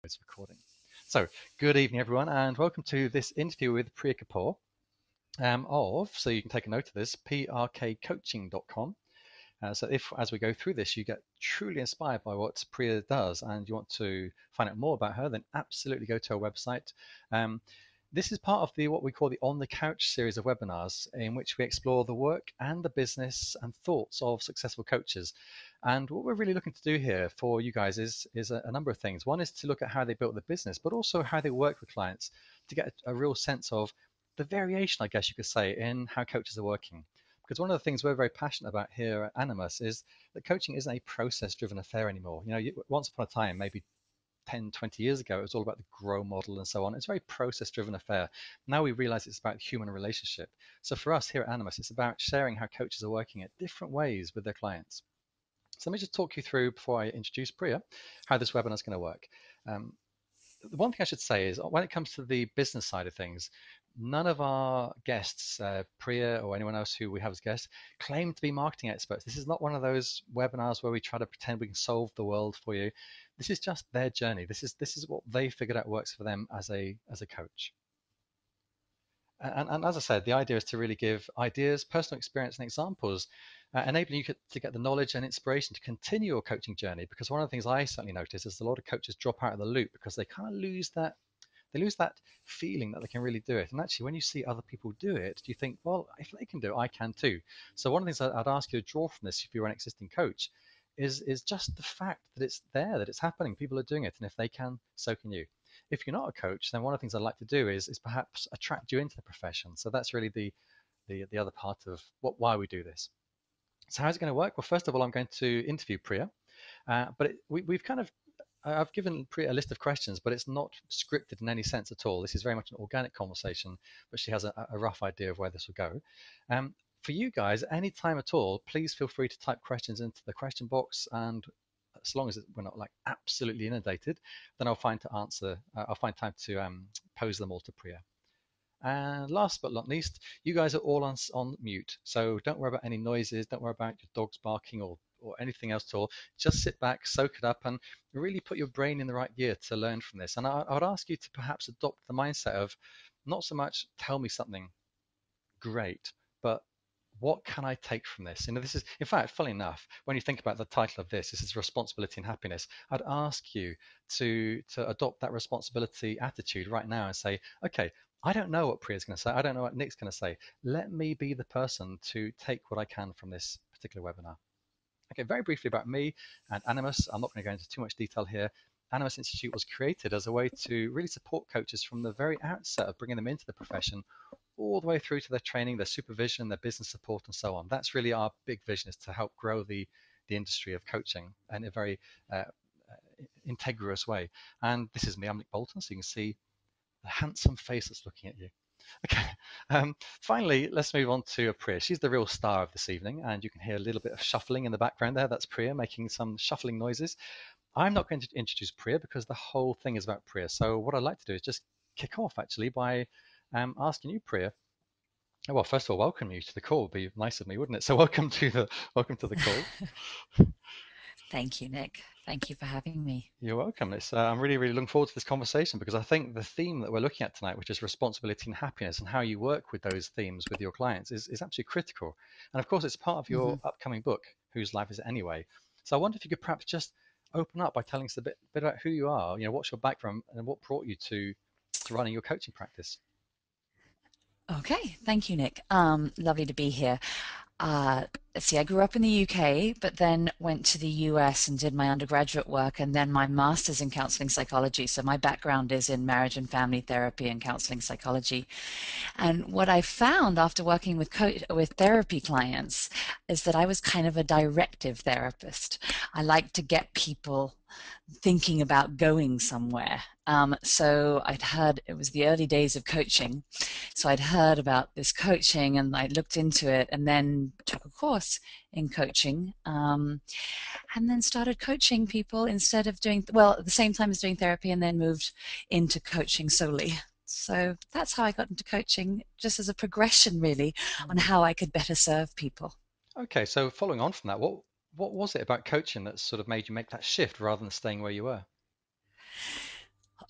It's recording. So, good evening, everyone, and welcome to this interview with Priya Kapoor so you can take a note of this, prkcoaching.com. So if, as we go through this, you get truly inspired by what Priya does and you want to find out more about her, then absolutely go to her website. Um, this is part of what we call the On the Couch series of webinars, in which we explore the work and the business and thoughts of successful coaches. And what we're really looking to do here for you guys is a number of things. One is to look at how they built the business, but also how they work with clients to get a real sense of the variation, I guess you could say, in how coaches are working. Because one of the things we're very passionate about here at Animas is that coaching isn't a process-driven affair anymore. Once upon a time, maybe 10, 20 years ago, it was all about the grow model and so on. It's a very process-driven affair. Now we realize it's about human relationship. So for us here at Animas, it's about sharing how coaches are working at different ways with their clients. So let me just talk you through, before I introduce Priya, how this webinar is going to work. Um, the one thing I should say is when it comes to the business side of things, none of our guests, Priya or anyone else who we have as guests, claim to be marketing experts. This is not one of those webinars where we try to pretend we can solve the world for you. This is just their journey. This is what they figured out works for them as a coach. And as I said, the idea is to really give ideas, personal experience, and examples, enabling you to get the knowledge and inspiration to continue your coaching journey. Because one of the things I certainly notice is a lot of coaches drop out of the loop because they kind of lose that feeling that they can really do it. And actually, when you see other people do it, you think, well, if they can do it, I can too. So one of the things I'd ask you to draw from this, if you're an existing coach, is just the fact that it's there, that it's happening. People are doing it, and if they can, so can you. If you're not a coach, then one of the things I'd like to do is perhaps attract you into the profession. So that's really the other part of why we do this. So how's it going to work? Well, first of all, I'm going to interview Priya, but we've kind of I've given Priya a list of questions, but it's not scripted in any sense at all. This is very much an organic conversation, but she has a rough idea of where this will go. For you guys, any time at all, please feel free to type questions into the question box, and as long as we're not like absolutely inundated, then I'll find time to pose them all to Priya. And last but not least, you guys are all on mute, so don't worry about any noises, don't worry about your dogs barking or anything else at all. Just sit back, soak it up, and really put your brain in the right gear to learn from this. And I would ask you to perhaps adopt the mindset of not so much tell me something great, but what can I take from this? This is, in fact, funny enough, when you think about the title of this is responsibility and happiness. I'd ask you to adopt that responsibility attitude right now and say, okay, I don't know what Priya's going to say. I don't know what Nick's going to say. Let me be the person to take what I can from this particular webinar. Okay, very briefly about me and Animas. I'm not going to go into too much detail here. Animas Institute was created as a way to really support coaches from the very outset of bringing them into the profession all the way through to their training, their supervision, their business support, and so on. That's really our big vision, is to help grow the industry of coaching in a very integrous way. And this is me, I'm Nick Bolton, so you can see the handsome face that's looking at you. Okay. Finally, let's move on to Priya. She's the real star of this evening, and you can hear a little bit of shuffling in the background there. That's Priya making some shuffling noises. I'm not going to introduce Priya because the whole thing is about Priya. So what I'd like to do is just kick off actually by asking you, Priya. Well, first of all, welcome you to the call. It'd be nice of me, wouldn't it? So welcome to the call. Thank you, Nick. Thank you for having me. You're welcome. I'm really, really looking forward to this conversation because I think the theme that we're looking at tonight, which is responsibility and happiness, and how you work with those themes with your clients, is absolutely critical. And of course, it's part of hmm your upcoming book, Whose Life Is It Anyway? So I wonder if you could perhaps just open up by telling us a bit about who you are, what's your background and what brought you to running your coaching practice. Okay, thank you, Nick. Lovely to be here. Uh, let's see, I grew up in the UK, but then went to the US and did my undergraduate work and then my master's in counseling psychology. So my background is in marriage and family therapy and counseling psychology. And what I found after working with therapy clients is that I was kind of a directive therapist. I like to get people thinking about going somewhere. So I'd heard it was the early days of coaching. So I'd heard about this coaching and I looked into it and then took a course in coaching and then started coaching people instead of doing, well, at the same time as doing therapy, and then moved into coaching solely. So that's how I got into coaching, just as a progression, really, on Hmm. how I could better serve people. Okay, so following on from that, what was it about coaching that sort of made you make that shift rather than staying where you were?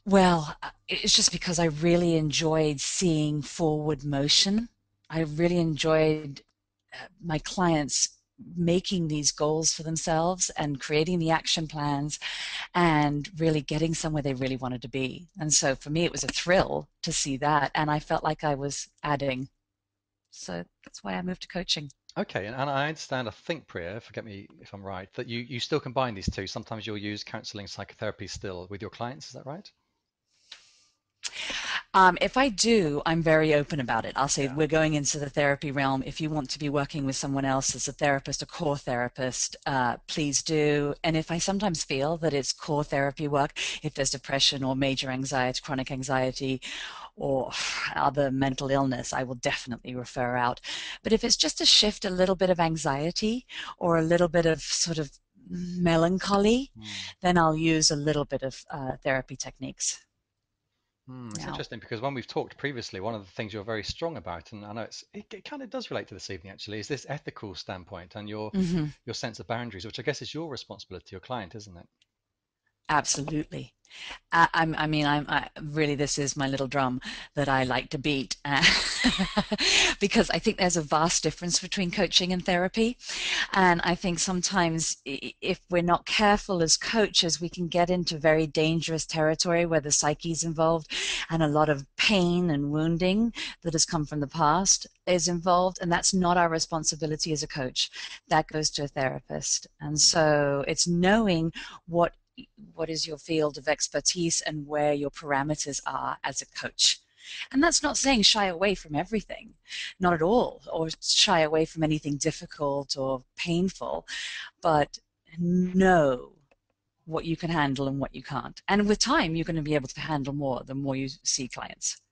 Well, it's just because I really enjoyed seeing forward motion. I really enjoyed my clients making these goals for themselves and creating the action plans and really getting somewhere they really wanted to be. And so for me, it was a thrill to see that. And I felt like I was adding. So that's why I moved to coaching. Okay, and I understand, I think, Priya, forget me if I'm right, that you still combine these two. Sometimes you'll use counseling, psychotherapy still with your clients. Is that right? If I do, I'm very open about it. I'll say Yeah. we're going into the therapy realm. If you want to be working with someone else as a therapist, a core therapist, please do. And if I sometimes feel that it's core therapy work, if there's depression or major anxiety, chronic anxiety, or other mental illness, I will definitely refer out. But if it's just to shift a little bit of anxiety or a little bit of sort of melancholy, Hmm. then I'll use a little bit of therapy techniques. It's Now, interesting because when we've talked previously, one of the things you're very strong about, and I know it kind of does relate to this evening actually, is this ethical standpoint and mhm. your sense of boundaries, which I guess is your responsibility, your client, isn't it? Absolutely. I mean, really, this is my little drum that I like to beat because I think there's a vast difference between coaching and therapy. And I think sometimes if we're not careful as coaches, we can get into very dangerous territory where the psyche's involved and a lot of pain and wounding that has come from the past is involved. And that's not our responsibility as a coach. That goes to a therapist. And so it's knowing what what is your field of expertise and where your parameters are as a coach. And that's not saying shy away from everything, not at all, or shy away from anything difficult or painful, but know what you can handle and what you can't. And with time, you're going to be able to handle more the more you see clients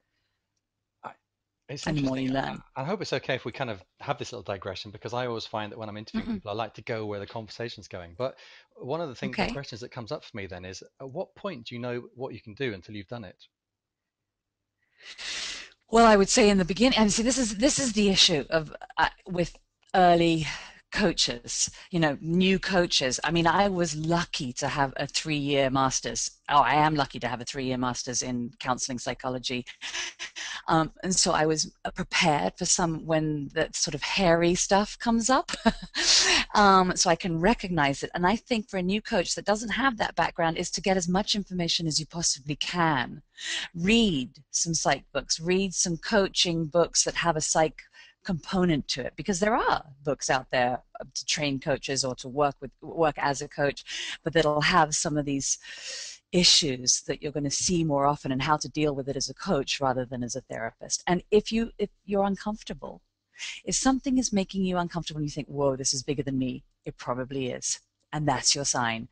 I, it's and the more interesting. you learn. I hope it's okay if we kind of have this little digression because I always find that when I'm interviewing Mm-mm. people, I like to go where the conversation's going. But one of the things, the Okay. questions that comes up for me then is, at what point do you know what you can do until you've done it? Well, I would say in the beginning, and see, this is the issue of with early coaches, new coaches. I mean, I was lucky to have a 3-year master's. Oh, I am lucky to have a 3-year master's in counseling psychology. And so I was prepared for some when that sort of hairy stuff comes up. So I can recognize it. And I think for a new coach that doesn't have that background is to get as much information as you possibly can. Read some psych books, read some coaching books that have a psych component to it, because there are books out there to train coaches or to work as a coach, but that'll have some of these issues that you're going to see more often and how to deal with it as a coach rather than as a therapist. And if you're uncomfortable, if something is making you uncomfortable and you think, whoa, this is bigger than me, it probably is. And that's your sign.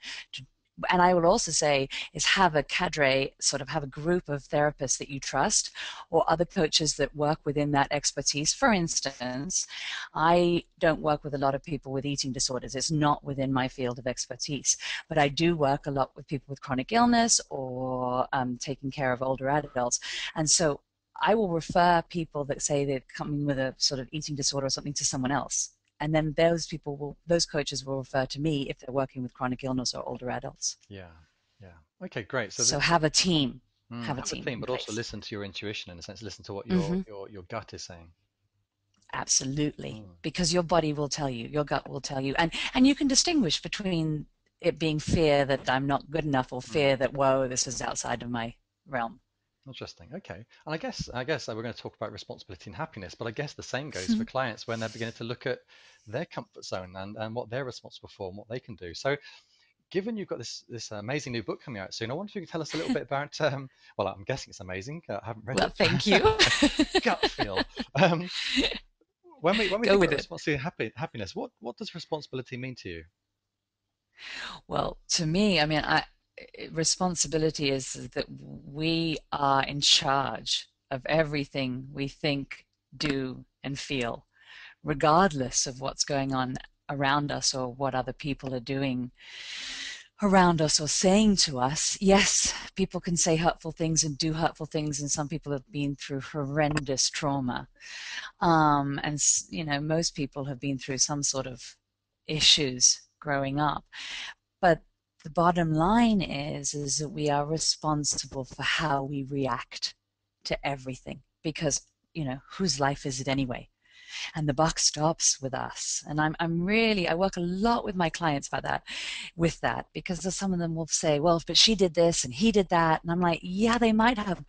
And I will also say is have a cadre, sort of have a group of therapists that you trust or other coaches that work within that expertise. For instance, I don't work with a lot of people with eating disorders. It's not within my field of expertise, but I do work a lot with people with chronic illness or taking care of older adults. And so I will refer people that say they're coming with a sort of eating disorder or something to someone else. And then those coaches will refer to me if they're working with chronic illness or older adults. Yeah, yeah. Okay, great. So So have a team, have a have a team team, in but also place. listen to your intuition in a sense, listen to what Hmm. your gut is saying. Absolutely, Mm, because your body will tell you, your gut will tell you, and you can distinguish between it being fear that I'm not good enough or mm. fear that whoa, this is outside of my realm. Interesting. Okay. And I guess we're going to talk about responsibility and happiness, but I guess the same goes for clients when they're beginning to look at their comfort zone and what they're responsible for and what they can do. So, given you've got this amazing new book coming out soon, I wonder if you can tell us a little bit about. Well, I'm guessing it's amazing. I haven't read Well, it. thank you. Gut feel. Um, when we Go think with about it. responsibility and happiness, what does responsibility mean to you? Well, to me, I mean, responsibility is that we are in charge of everything we think, do, and feel, regardless of what's going on around us or what other people are doing around us or saying to us. Yes, people can say hurtful things and do hurtful things, and some people have been through horrendous trauma. And, most people have been through some sort of issues growing up. But the bottom line is that we are responsible for how we react to everything, because whose life is it anyway? And the buck stops with us. And I'm really, I work a lot with my clients about that, with that, because some of them will say, well, but she did this and he did that. And I'm like, yeah, they might have,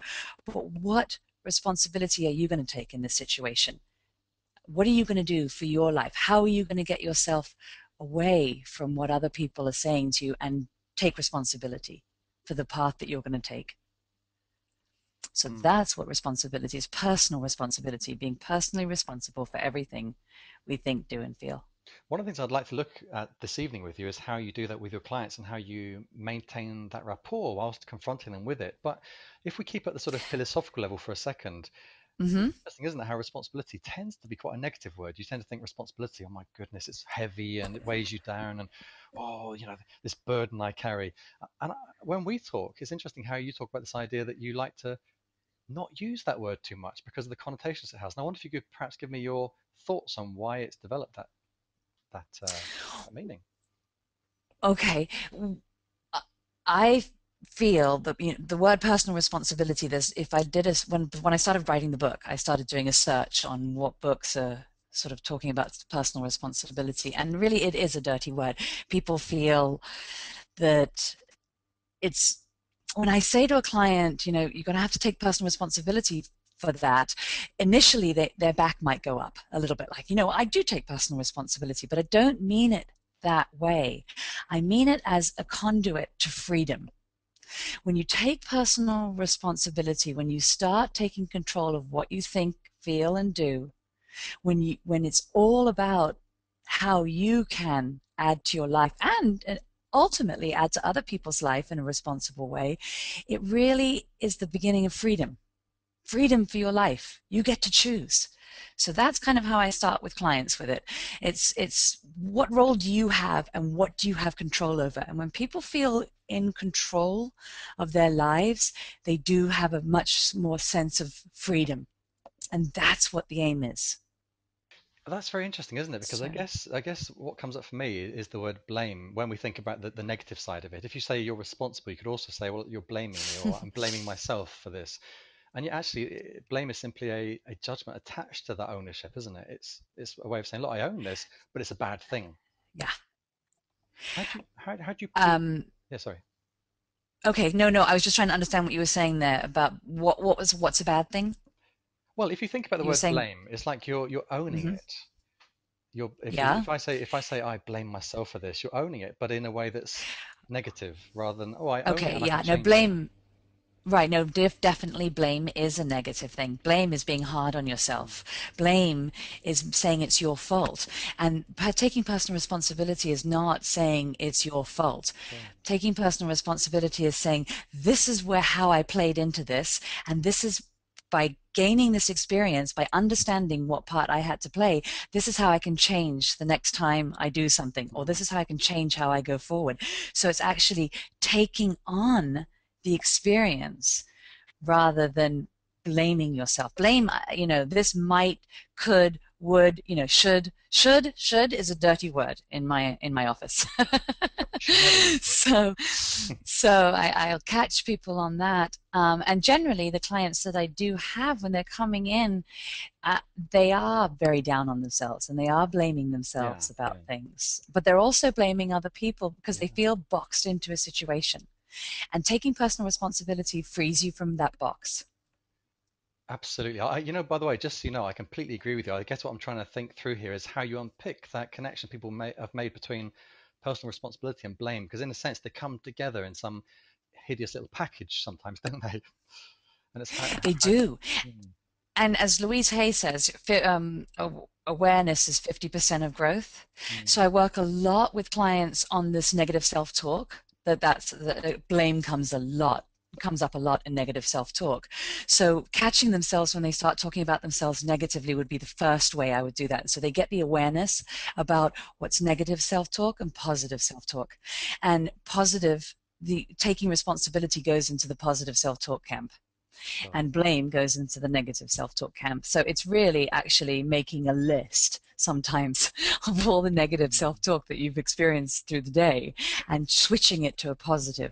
but what responsibility are you going to take in this situation? What are you going to do for your life? How are you going to get yourself away from what other people are saying to you and take responsibility for the path that you're going to take? So Mm. that's what responsibility is: personal responsibility, being personally responsible for everything we think, do, and feel. One of the things I'd like to look at this evening with you is how you do that with your clients and how you maintain that rapport whilst confronting them with it. But if we keep at the sort of philosophical level for a second, it's Mm-hmm. interesting, isn't it, how responsibility tends to be quite a negative word. You tend to think responsibility, oh my goodness, it's heavy and it weighs you down, and oh, this burden I carry. When we talk, it's interesting how you talk about this idea that you like to not use that word too much because of the connotations it has. And I wonder if you could perhaps give me your thoughts on why it's developed that meaning. Okay. I feel that the word personal responsibility, there's if I did a when I started writing the book, I started doing a search on what books are sort of talking about personal responsibility, and really it is a dirty word. People feel that it's when I say to a client, you're going to have to take personal responsibility for that, initially their back might go up a little bit, like, I do take personal responsibility, but I don't mean it that way. I mean it as a conduit to freedom. When you take personal responsibility, when you start taking control of what you think, feel, and do, when it's all about how you can add to your life and ultimately add to other people's life in a responsible way, it really is the beginning of freedom. Freedom for your life. You get to choose. So that's kind of how I start with clients with it. It's what role do you have and what do you have control over? And when people feel in control of their lives, they do have a much more sense of freedom. And that's what the aim is. That's very interesting, isn't it? Because I So guess I guess what comes up for me is the word blame when we think about the negative side of it. If you say you're responsible, you could also say, well, you're blaming me, or I'm blaming myself for this. And yet, actually, blame is simply a judgment attached to that ownership, isn't it? It's a way of saying, look, I own this, but it's a bad thing. yeah. How do you put? Um, Yeah, sorry. okay, no, I was just trying to understand what you were saying there about what's a bad thing? Well, if you think about the You were word saying, blame, it's like you're owning hmm it. You're yeah, if I say I blame myself for this, you're owning it, but in a way that's negative rather than, oh, I own it okay, and I can yeah, no, change it. blame. Right, no, definitely blame is a negative thing. Blame is being hard on Mm, yourself. Blame is saying it's your fault. And taking personal responsibility is not saying it's your fault. sure. Taking personal responsibility is saying, this is how I played into this, and this is by gaining this experience, by understanding what part I had to play, this is how I can change the next time I do something, or this Mm, is how I can change how I go forward. So it's actually taking on the experience rather than blaming yourself. Blame, this might, could, would, should is a dirty word in my office. should never use it. so I'll catch people on that. And generally the clients that I do have when they're coming in, uh, they are very down on themselves and they are blaming Yeah, themselves about yeah, things, but they're also blaming other people because they yeah. feel boxed into a situation. And taking personal responsibility frees you from that box. Absolutely. By the way, just so you know, I completely agree with you. I guess what I'm trying to think through here is how you unpick that connection people have made between personal responsibility and blame, because in a sense they come together in some hideous little package sometimes, don't they? And it's They do. mm, And as Louise Hay says, awareness is 50% of growth. mm, So I work a lot with clients on this negative self-talk. That blame comes up a lot in negative self-talk. So catching themselves when they start talking about themselves negatively would be the first way I would do that. So they get the awareness about what's negative self-talk and positive self-talk. And the taking responsibility goes into the positive self-talk camp, sure. and blame goes into the negative self-talk camp. So it's really actually making a list. sometimes of all the negative Mm. self-talk that you've experienced through the day and switching it to a positive.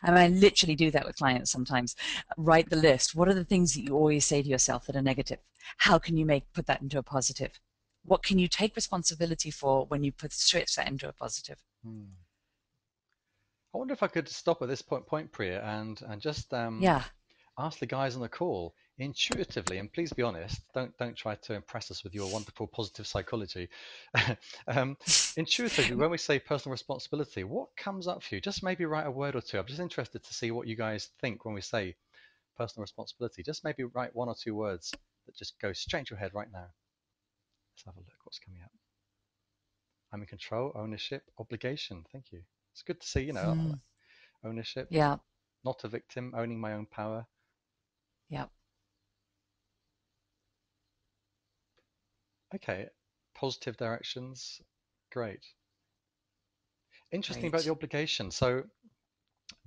And I literally do that with clients sometimes. Write the list. What are the things that you always say to yourself that are negative? How can you put that into a positive? What can you take responsibility for when you switch that into a positive? Mm. I wonder if I could stop at this point, Priya, and just Yeah. ask the guys on the call intuitively, and please be honest. Don't try to impress us with your wonderful positive psychology. um, Intuitively, when we say personal responsibility, what comes up for you? Just maybe write a word or two. I'm just interested to see what you guys think when we say personal responsibility. Just maybe write one or two words that just go straight into your head right now. Let's have a look. What's coming up? I'm in control, ownership, obligation. Thank you. It's good to see, Mm, ownership, yeah. not a victim, owning my own power. Yeah. Okay, positive directions. Great. Interesting about the Great. obligation. So,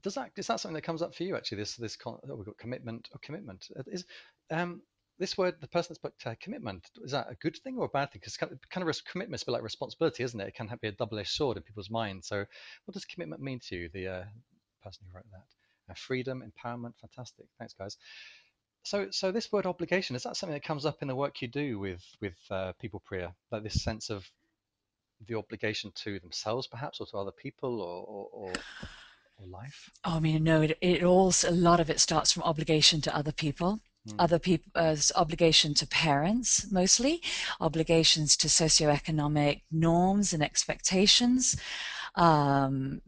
is that something that comes up for you actually? We've got commitment or commitment. Is um this word, the person that's put commitment, is that a good thing or a bad thing? Because commitment is a bit like responsibility, isn't it? It can be a double-edged sword in people's minds. So, what does commitment mean to you? The person who wrote that. Freedom, empowerment, fantastic. Thanks, guys. So this word obligation, is that something that comes up in the work you do with people, Priya? Like this sense of the obligation to themselves, perhaps, or to other people, or life? Oh, I mean, no, it all, a lot of it starts from obligation to Mm, other people, obligation to parents, mostly, obligations to socioeconomic norms and expectations, um,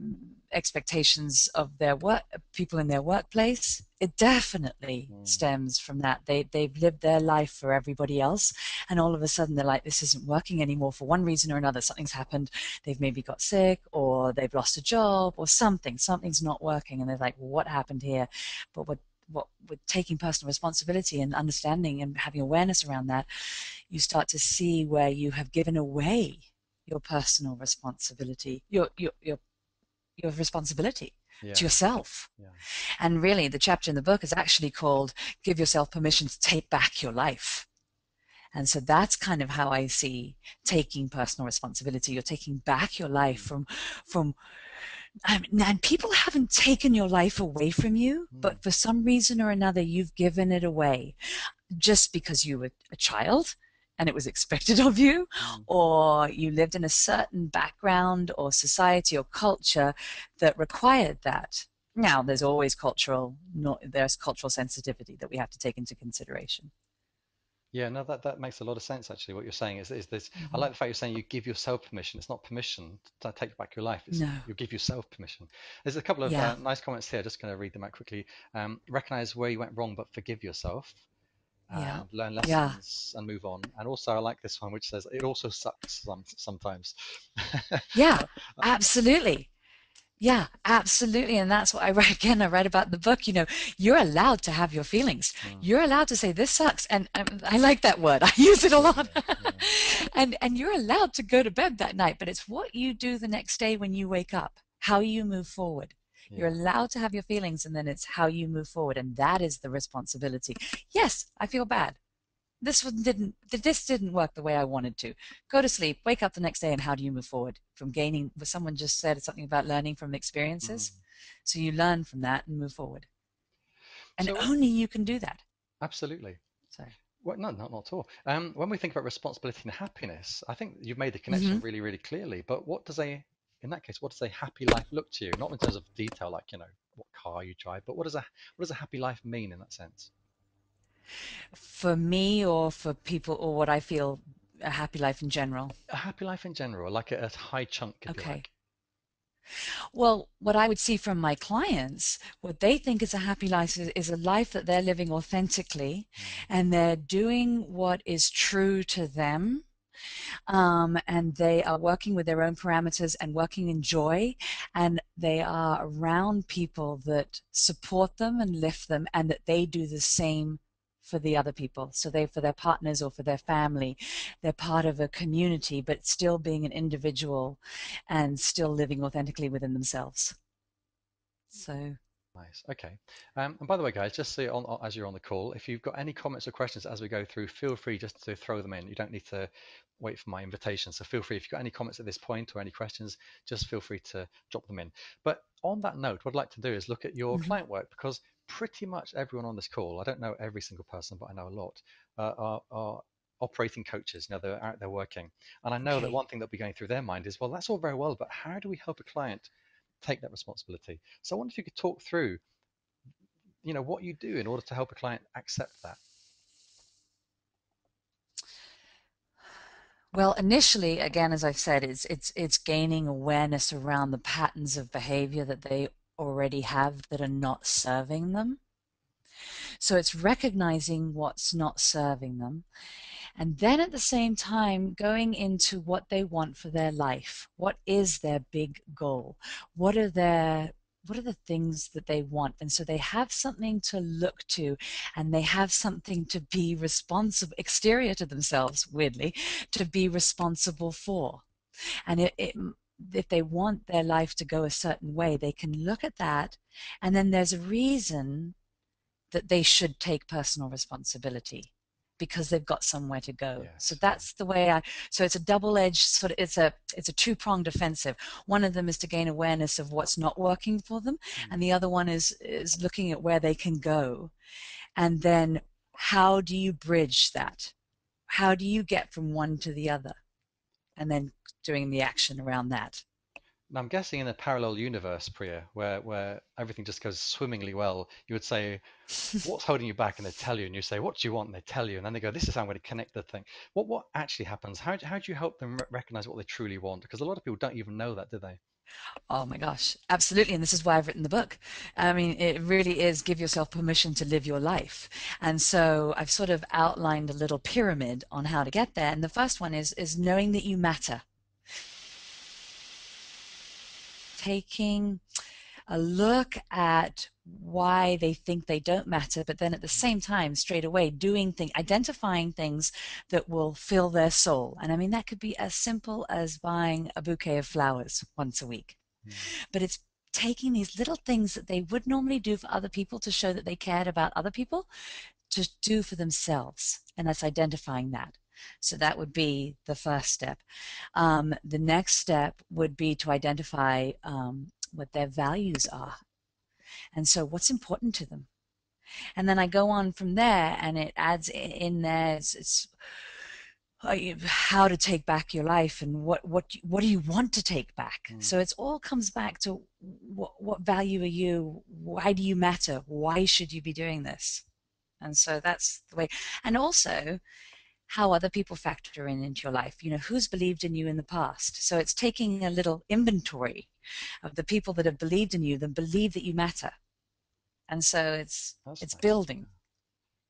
expectations of their work, people in their workplace. It definitely mm, stems from that. They've lived their life for everybody else, and all of a sudden they're like, this isn't working anymore for one reason or another. Something's happened. They've maybe got sick, or they've lost a job, or something's not working, and they're like, well, what happened here? But what with taking personal responsibility and understanding and having awareness around that, you start to see where you have given away your personal responsibility, your responsibility to yeah, yourself. yeah. And really, the chapter in the book is actually called "Give Yourself Permission to Take Back Your Life." And so that's kind of how I see taking personal responsibility. You're taking back your life Mm, from and people haven't taken your life away from you, mm, but for some reason or another, you've given it away just because you were a child and it was expected of you, mm. or you lived in a certain background or society or culture that required that. Now, there's cultural sensitivity that we have to take into consideration. Yeah, no, that makes a lot of sense actually. What you're saying is this. I Mm-hmm. like the fact you're saying you give yourself permission. It's not permission to take back your life. It's No. you give yourself permission. There's a couple of Yeah. nice comments here. Just going to read them out quickly. Recognize where you went wrong, but forgive yourself. Yeah. And learn Yeah. lessons and move on. And also, I like this one, which says it also sucks sometimes. Yeah. Uh, uh, Absolutely. Yeah, absolutely. And that's what I write again. I write about in the book. You're allowed to have your feelings. mm, You're allowed to say this sucks. And I like that word. I use it a yeah, lot. yeah, And you're allowed to go to bed that night, but it's what you do the next day when you wake up, how you move forward. You're yeah. allowed to have your feelings, and then it's how you move forward. And that is the responsibility. Yes, I feel bad. This didn't work the way I wanted to. Go to sleep, wake up the next day, and how do you move forward from gaining? Someone just said something about learning from Mm. experiences. So you learn from that and move forward. And So only you can do that. absolutely. So, Well, no, not at all. When we think about responsibility and happiness, I think you've made the mm-hmm. connection really, really clearly. But in that case, what does a happy life look to you? Not in terms of detail, like what car you drive, but what does a happy life mean in that sense? For me, or for people, or what I feel a happy life in general. A happy life in general, like a high chunk, if you Okay. like. Well, what I would see from my clients, what they think is a happy life is a life that they're living authentically Mm, and they're doing what is true to them, and they are working with their own parameters and working in joy, and they are around people that support them and lift them, and that they do the same for the other people. So for their partners or for their family, they're part of a community, but still being an individual and still living authentically within themselves. So. Nice. Okay. And by the way, guys, just so as you're on the call, if you've got any comments or questions as we go through, feel free just to throw them in. You don't need to wait for my invitation. So feel free, if you've got any comments at this point or any questions, just feel free to drop them in. But on that note, what I'd like to do is look at your Hmm. client work, because pretty much everyone on this call, I don't know every single person, but I know a lot, are operating coaches. They're out there working. And I know that Okay. one thing that'll be going through their mind is, well, that's all very well, but how do we help a client take that responsibility? So I wonder if you could talk through, what you do in order to help a client accept that. Well, initially, again, as I've said, it's gaining awareness around the patterns of behavior that they already have that are not serving them. So it's recognizing what's not serving them. And then at the same time, going into what they want for their life. What is their big goal? What are their what are the things that they want? And so they have something to look to, and they have something to be responsible, exterior to themselves, weirdly, to be responsible for. And if they want their life to go a certain way, they can look at that, and then there's a reason that they should take personal responsibility because they've got somewhere to go. So Yes, yeah. that's the way so it's a double-edged sort of, it's a two-pronged offensive. One of them is to gain awareness of what's not working for them, Hmm. and the other one is looking at where they can go. And then how do you bridge that? How do you get from one to the other? And then doing the action around that. Now I'm guessing in a parallel universe, Priya, where everything just goes swimmingly well, you would say, what's holding you back? And they tell you, and you say, what do you want? And they tell you, and then they go, this is how I'm going to connect the thing. What actually happens? How do you help them recognize what they truly want? Because a lot of people don't even know that, do they? Oh my gosh, absolutely. And this is why I've written the book. I mean, it really is give yourself permission to live your life. And so I've sort of outlined a little pyramid on how to get there. And the first one is knowing that you matter. Taking a look at why they think they don't matter, but then at the same time, straight away, doing things, identifying things that will fill their soul. And I mean, that could be as simple as buying a bouquet of flowers once a week. Hmm. But it's taking these little things that they would normally do for other people to show that they cared about other people to do for themselves. And that's identifying that. So that would be the first step. The next step would be to identify what their values are. And so what's important to them. And then I go on from there, and it adds in there, it's how to take back your life, and what do you want to take back. Hmm. So it's all comes back to what value are you, why do you matter, why should you be doing this. And so that's the way. And also how other people factor into your life, who's believed in you in the past. So it's taking a little inventory of the people that have believed in you, that believe that you matter. And so That's it's nice. building.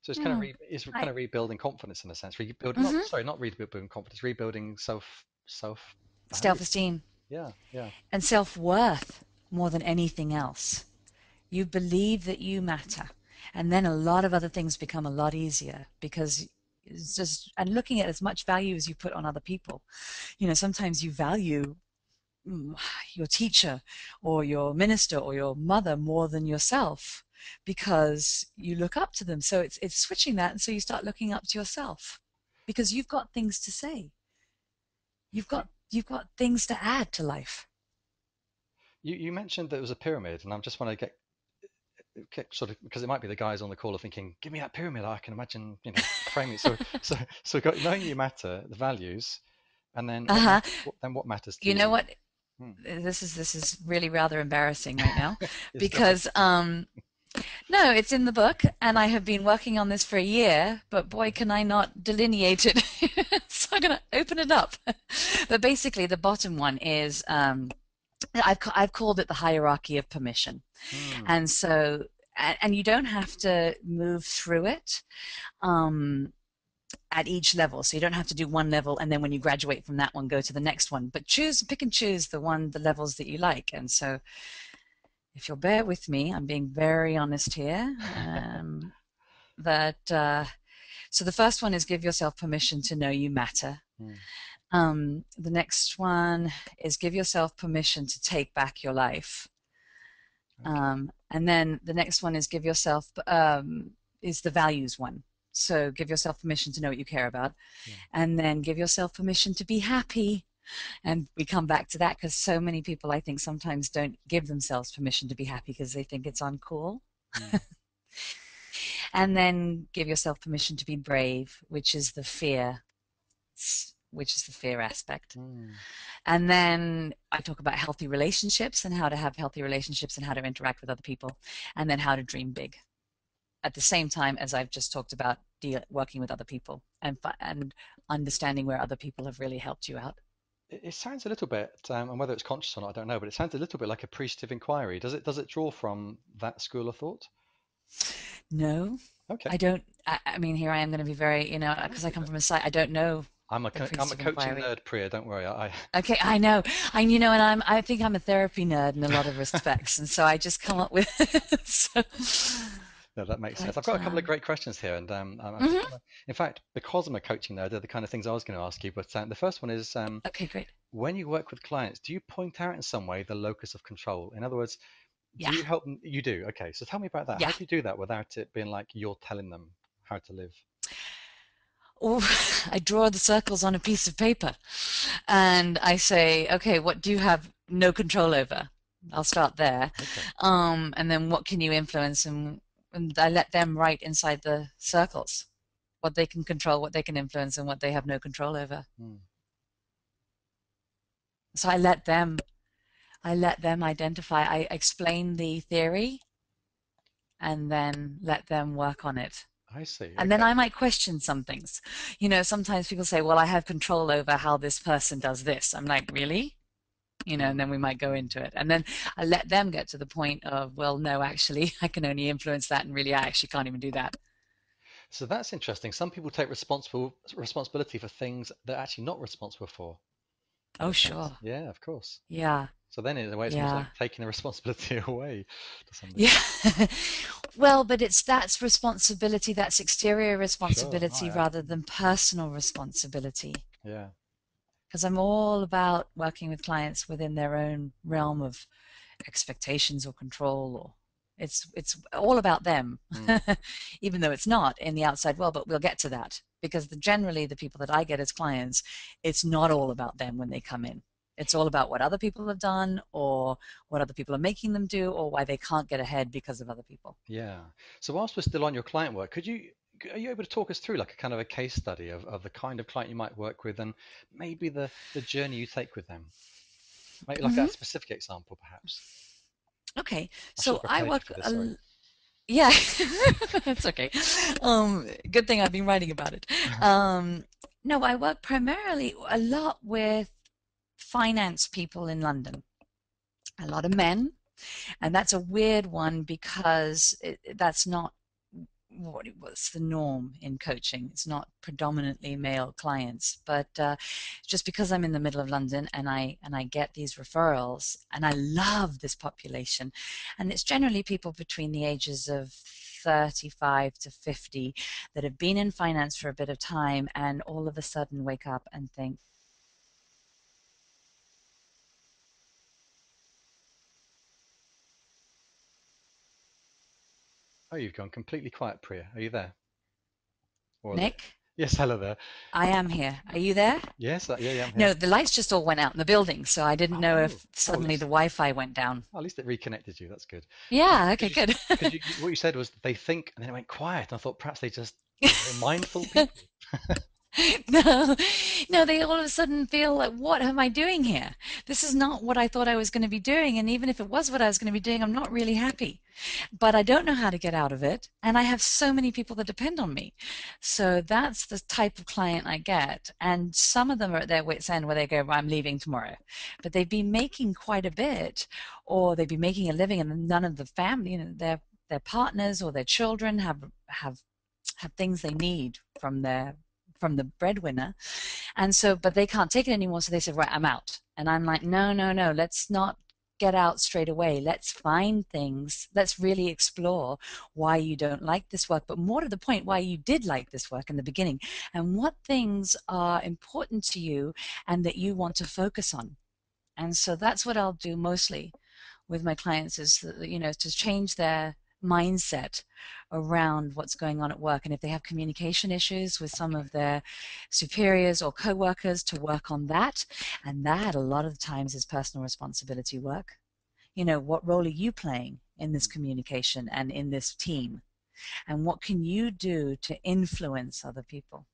So it's kind of Hmm. it's kind I of rebuilding confidence in a sense. Rebuild, not hmm sorry, not rebuilding confidence, rebuilding self value. Self-esteem Yeah, yeah. and self-worth more than anything else. You believe that you matter. And then a lot of other things become a lot easier because it's just, and looking at as much value as you put on other people. Sometimes you value your teacher or your minister or your mother more than yourself because you look up to them. So it's switching that. And so you start looking up to yourself because you've got things to say. You, You've got things to add to life. you mentioned that it was a pyramid, and I just want to get sort of, because it might be the guys on the call are thinking, give me that pyramid. I can imagine, framing it. So got knowing you matter, the values, and then what Uh-huh. matter, then what matters to You know you. what? Hmm. This is really rather embarrassing right now It's go on. because no, it's in the book, and I have been working on this for a year, but boy, can I not delineate it. So I'm going to open it up. But basically, the bottom one is I've called it the hierarchy of permission. Hmm. And so, and you don't have to move through it at each level. So you don't have to do one level, and then when you graduate from that one, go to the next one. But pick and choose the levels that you like. And so, if you'll bear with me, I'm being very honest here. That So the first one is give yourself permission to know you matter. Hmm. The next one is give yourself permission to take back your life. Okay. And then the next one is give yourself, is the values one. So give yourself permission to know what you care about. Yeah. And then give yourself permission to be happy. And we come back to that because so many people, I think, sometimes don't give themselves permission to be happy because they think it's uncool. Mm. And then give yourself permission to be brave, which is the fear aspect. Mm. And then I talk about healthy relationships and how to have healthy relationships and how to interact with other people, and then how to dream big at the same time as I've just talked about working with other people and understanding where other people have really helped you out. It sounds a little bit, and whether it's conscious or not, I don't know, but it sounds a little bit like a appreciative inquiry. Does it draw from that school of thought? No, Okay. I don't. I mean, here I am going to be very, No, because that's I come okay. from a site, I don't know I'm a appreciative coaching inquiry. nerd, Priya. Don't worry. Okay, I know. And I think I'm a therapy nerd in a lot of respects, and so I just come up with so, No, that makes sense. I've but got a couple of great questions here, and I'm just mhm. gonna, in fact, because I'm a coaching nerd, they're the kind of things I was going to ask you. But the first one is, Okay, great. when you work with clients, do you point out in some way the locus of control? In other words, do Yeah, you help them? You do. Okay, so tell me about that. yeah. How do you do that without it being like you're telling them how to live? Or I draw the circles on a piece of paper, and I say, okay, what do you have no control over? I'll start there. Okay. And then what can you influence? And I let them write inside the circles what they can control, what they can influence, and what they have no control over. Hmm. So I let them identify. I explain the theory and then let them work on it. I see. And then Okay. I might question some things. Sometimes people say, well, I have control over how this person does this. I'm like, really? And then we might go Mm. into it. And then I let them get to the point of, well, no, actually, I can only influence that. And really, I actually can't even do that. So that's interesting. Some people take responsibility for things they're actually not responsible for, in Oh, a sense. sure. Yeah, of course. Yeah. So then, in a way, it's almost like Yeah. taking the responsibility away to some Yeah. degree. Well, but that's responsibility, that's exterior Sure. No, responsibility rather than personal responsibility. yeah. Because I'm all about working with clients within their own realm of expectations or control, or it's all about them. Mm. Even though it's not in the outside world, but we'll get to that because generally the people that I get as clients, it's not all about them when they come in. It's all about what other people have done or what other people are making them do or why they can't get ahead because of other people. Yeah. So whilst we're still on your client work, are you able to talk us through like a kind of a case study of the kind of client you might work with and maybe the journey you take with them? Maybe like a Hmm. specific example, perhaps. Okay, I should so have I prepared you work for this, sorry. yeah, that's okay. Good thing I've been writing about it. No, I work primarily a lot with finance people in London, a lot of men, and that's a weird one because that's not what it was the norm in coaching. It's not predominantly male clients, but just because I'm in the middle of London and I get these referrals, and I love this population, and it's generally people between the ages of 35 to 50 that have been in finance for a bit of time and all of a sudden wake up and think, Oh, you've gone completely quiet, Priya. Are you there? Or the Nick, Yes, hello there. I am here. Are you there? Yes, yeah, yeah, I'm here. No, the lights just all went out in the building, so I didn't know Oh, if oh, at suddenly the least Wi-Fi went down. at least it reconnected you. That's good. Yeah, okay, Because good. what you said was they think and then it went quiet. I thought perhaps they're very mindful people. No, no, they all of a sudden feel like, what am I doing here? This is not what I thought I was going to be doing. And even if it was what I was going to be doing, I'm not really happy. But I don't know how to get out of it. And I have so many people that depend on me. So that's the type of client I get. And some of them are at their wits' end where they go, well, I'm leaving tomorrow. But they've been making quite a bit, or they've been making a living, and none of the family, their partners or their children have things they need from the breadwinner. And so, but they can't take it anymore. So they said, right, I'm out. And I'm like, no, no, no, let's not get out straight away. Let's find things. Let's really explore why you don't like this work, but more to the point, why you did like this work in the beginning and what things are important to you and that you want to focus on. And so that's what I'll do mostly with my clients is that, to change their mindset around what's going on at work. And if they have communication issues with some Okay. of their superiors or coworkers, to work on that. And that a lot of the times is personal responsibility work. What role are you playing in this Mm. communication and in this team? And what can you do to influence other people?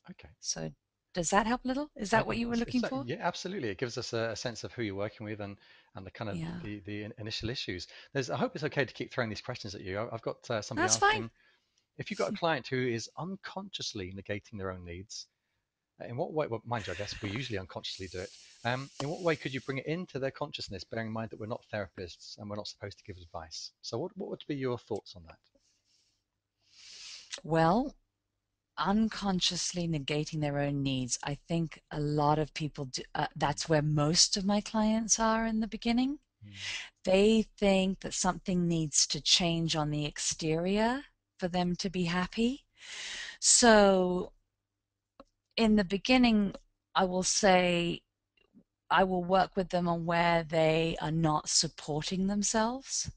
Okay. So does that help a little? Is that what you were looking for? Yeah, absolutely. It gives us a sense of who you're working with and the kind of Yeah, the initial issues. I hope it's okay to keep throwing these questions at you. I've got somebody that's fine. asking if you've got a client who is unconsciously negating their own needs. In what way? Well, mind you, I guess we usually unconsciously do it. In what way could you bring it into their consciousness, bearing in mind that we're not therapists and we're not supposed to give advice? So, what would be your thoughts on that? Well, unconsciously negating their own needs. I think a lot of people do, that's where most of my clients are in the beginning. Mm, They think that something needs to change on the exterior for them to be happy. So in the beginning, I will say I will work with them on where they are not supporting themselves.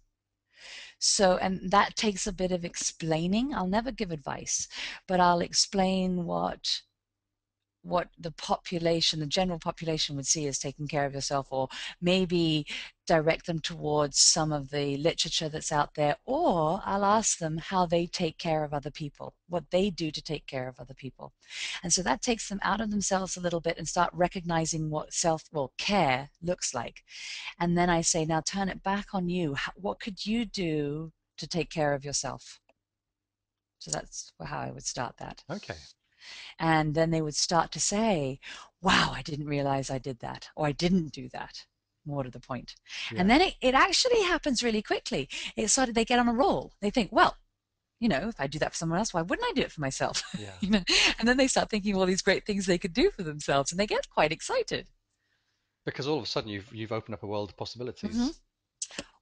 So, and that takes a bit of explaining. I'll never give advice, but I'll explain what the population, the general population would see as taking care of yourself, or maybe direct them towards some of the literature that's out there, or I'll ask them how they take care of other people, what they do to take care of other people. And so that takes them out of themselves a little bit and start recognizing what care looks like. And then I say, now turn it back on you. What could you do to take care of yourself? So that's how I would start that. okay. And then they would start to say, wow, I didn't realize I did that, or I didn't do that. More to the point. And Yeah. then it actually happens really quickly. They get on a roll. They think, well, if I do that for someone else, why wouldn't I do it for myself? Yeah. And then they start thinking all these great things they could do for themselves, and they get quite excited. Because all of a sudden you've opened up a world of Hmm. possibilities.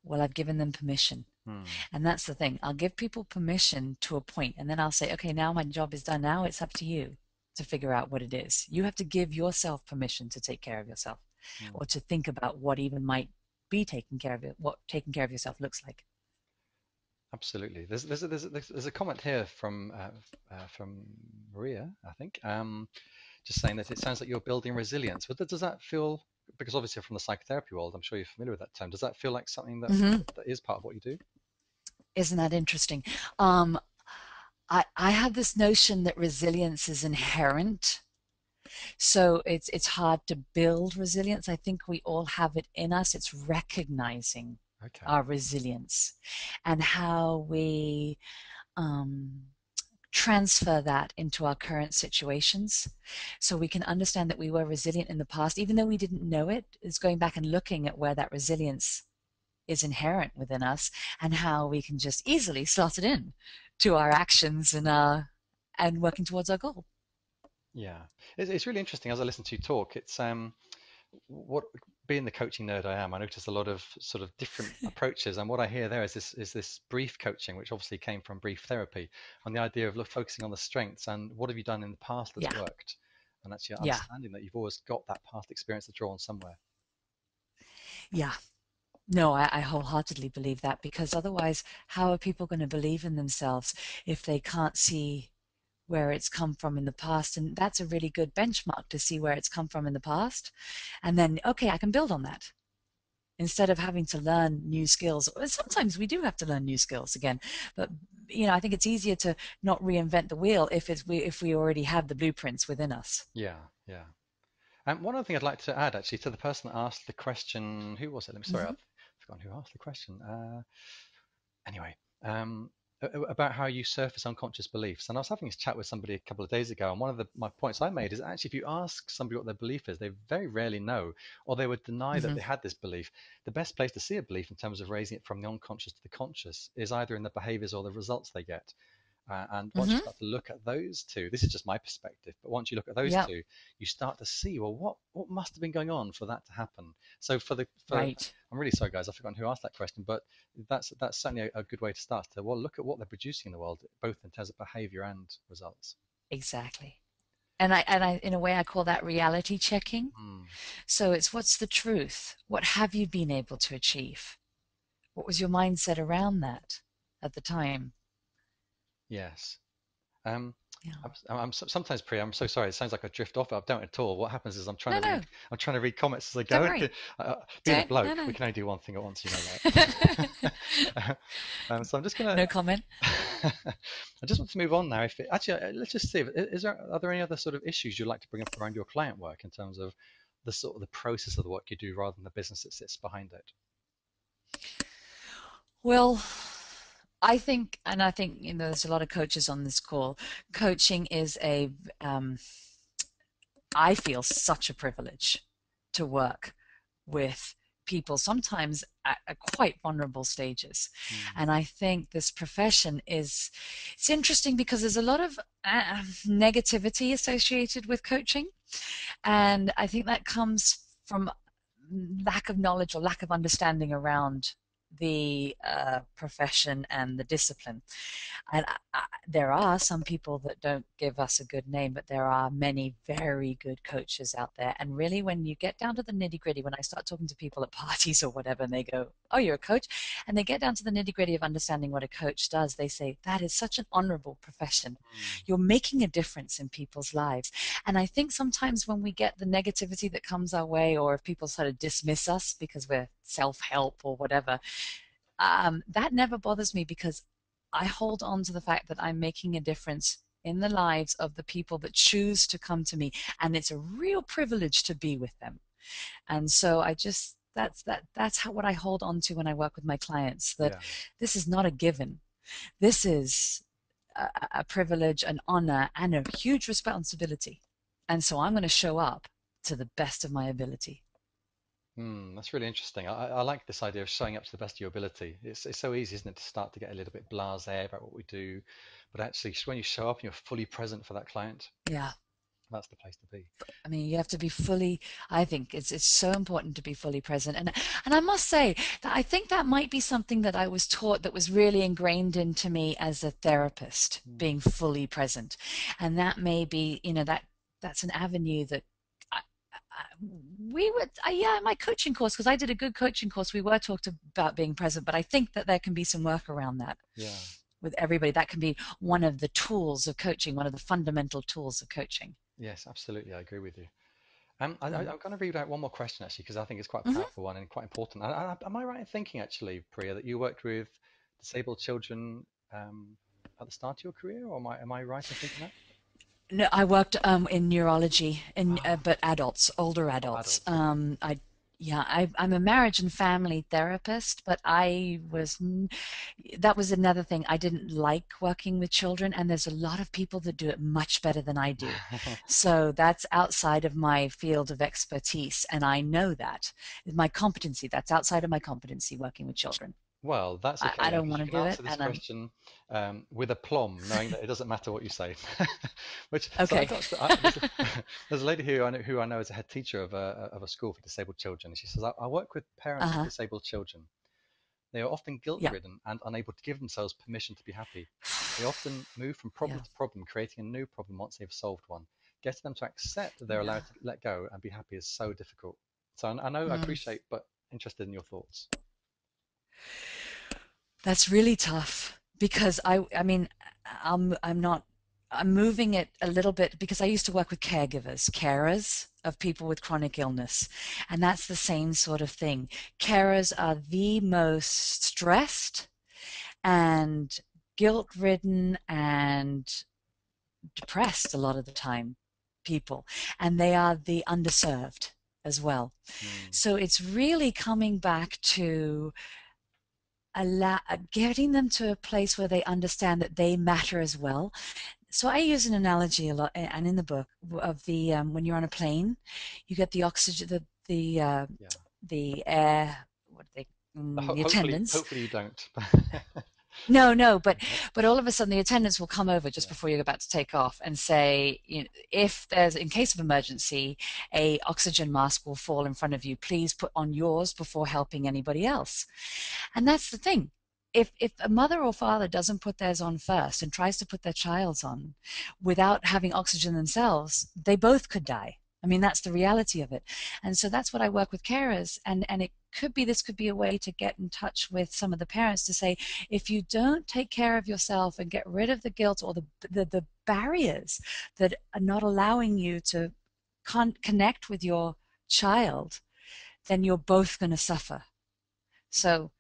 Well, I've given them permission. Hmm. And that's the thing. I'll give people permission to a point, and then I'll say, okay, now my job is done. Now it's up to you to figure out what it is. You have to give yourself permission to take care of yourself, Hmm. or to think about what even might be taking care of it, what taking care of yourself looks like. Absolutely. There's a comment here from Maria, I think, just saying that it sounds like you're building resilience. But does that feel, because obviously from the psychotherapy world, I'm sure you're familiar with that term. Does that feel like something Hmm. that is part of what you do? Isn't that interesting? Um, I have this notion that resilience is inherent. So it's hard to build resilience. I think we all have it in us. It's recognizing Okay. our resilience and how we um, transfer that into our current situations, so we can understand that we were resilient in the past, even though we didn't know it. Is going back and looking at where that resilience is inherent within us, and how we can just easily slot it in to our actions and working towards our goal. Yeah. It's really interesting as I listen to you talk. It's what being the coaching nerd I am, I notice a lot of sort of different approaches, and what I hear there is this brief coaching, which obviously came from brief therapy, on the idea of focusing on the strengths and what have you done in the past that's Yeah, worked, and actually yeah, understanding that you've always got that past experience to draw on somewhere. yeah. No, I wholeheartedly believe that, because otherwise, how are people going to believe in themselves if they can't see where it's come from in the past? And that's a really good benchmark, to see where it's come from in the past. And then, okay, I can build on that instead of having to learn new skills. Sometimes we do have to learn new skills again, but I think it's easier to not reinvent the wheel if we already have the blueprints within us. Yeah, yeah. And one other thing I'd like to add actually to the person that asked the question, who was it? Let me, sorry, Hmm. I've forgotten who asked the question. Anyway, um, about how you surface unconscious beliefs. And I was having this chat with somebody a couple of days ago, and one of my points I made is actually if you ask somebody what their belief is, they very rarely know, or they would deny that Hmm. they had this belief. The best place to see a belief in terms of raising it from the unconscious to the conscious is either in the behaviors or the results they get. And once you Hmm. start to look at those two, this is just my perspective, but once you look at those Yeah, two, you start to see, well, what must have been going on for that to happen? So for right. I'm really sorry, guys, I've forgotten who asked that question, but that's certainly a good way to start. Look at what they're producing in the world, both in terms of behavior and results. Exactly. And I in a way I call that reality checking. Mm, So it's what's the truth? What have you been able to achieve? What was your mindset around that at the time? yes. Um, Yeah. sometimes, Priya, I'm so sorry. It sounds like I drift off, but I don't at all. What happens is No, no, I'm trying to read comments as I don't go. worry. Being a No, bloke, we no. can only do one thing at once, you know that. So I'm just gonna. No comment. I just want to move on now. If it, actually, let's just see. Are there any other sort of issues you'd like to bring up around your client work in terms of the sort of the process of the work you do rather than the business that sits behind it? Well, I think, there's a lot of coaches on this call. Coaching is um, I feel such a privilege to work with people sometimes at quite vulnerable stages. Mm, And I think this profession it's interesting because there's a lot of negativity associated with coaching. And I think that comes from lack of knowledge or lack of understanding around the profession and the discipline. And there are some people that don't give us a good name, but there are many very good coaches out there. And really, when you get down to the nitty gritty, when I start talking to people at parties or whatever, and they go, "Oh, you're a coach," and they get down to the nitty gritty of understanding what a coach does, they say, "That is such an honorable profession. mm, You're making a difference in people's lives." And I think sometimes when we get the negativity that comes our way, or if people sort of dismiss us because we're self help or whatever, that never bothers me because I hold on to the fact that I'm making a difference in the lives of the people that choose to come to me, and it's a real privilege to be with them. And so I just that's how what I hold on to when I work with my clients, that yeah. this is not a given. This is a privilege, an honor, and a huge responsibility. And so I'm going to show up to the best of my ability. That's really interesting. I like this idea of showing up to the best of your ability. It's so easy, isn't it, to start to get a little bit blasé about what we do, but actually, when you show up and you're fully present for that client, Yeah. that's the place to be. I mean, you have to be fully, I think it's so important to be fully present. And I must say that I think that might be something that I was taught that was really ingrained into me as a therapist, Mm, being fully present. And that may be, that's an avenue that I, we would, yeah, in my coaching course, because I did a good coaching course, we were talked about being present, but I think that there can be some work around that yeah. with everybody. That can be one of the tools of coaching, one of the fundamental tools of coaching. Yes, absolutely. I agree with you. Mm. I'm going to read out one more question actually, because I think it's quite a Hmm. powerful one and quite important. Am I right in thinking actually, Priya, that you worked with disabled children at the start of your career, or am I right in thinking that? No, I worked in neurology, Ah, but adults, older oh, adults. adults. Okay. I'm a marriage and family therapist, but that was another thing. I didn't like working with children, and there's a lot of people that do it much better than I do. So that's outside of my field of expertise, and I know that. My competency, that's outside of my competency working with children. Well, that's okay I then, don't because want you to can do it, answer this and I'm question with aplomb, knowing that it doesn't matter what you say. Which, so I okay. got there's a lady who I know is a head teacher of a school for disabled children, and she says I work with parents of Uh-huh. disabled children. They are often Yeah. guilt-ridden and unable to give themselves permission to be happy. They often move from problem Yeah. to problem, creating a new problem once they've solved one. Getting them to accept that they're allowed Yeah. to let go and be happy is so difficult. So I know, I Mm. appreciate, but interested in your thoughts. That's really tough because I mean, I'm not, I'm moving it a little bit because I used to work with caregivers, carers of people with chronic illness. And that's the same sort of thing. Carers are the most stressed and guilt-ridden and depressed a lot of the time people, and they are the underserved as well. Mm, So it's really coming back to getting them to a place where they understand that they matter as well. So I use an analogy a lot, and in the book, of the when you're on a plane, you get the oxygen, yeah. the air, what they, the attendants. Hopefully you don't. No, no, Okay. but all of a sudden the attendants will come over just Yeah. before you're about to take off and say, if there's, in case of emergency, a oxygen mask will fall in front of you. Please put on yours before helping anybody else. And that's the thing. if a mother or father doesn't put theirs on first and tries to put their child's on without having oxygen themselves, they both could die. I mean, that's the reality of it. And so that's what I work with carers. And it could be, this could be a way to get in touch with some of the parents to say, if you don't take care of yourself and get rid of the guilt or the barriers that are not allowing you to connect with your child, then you're both going to suffer. So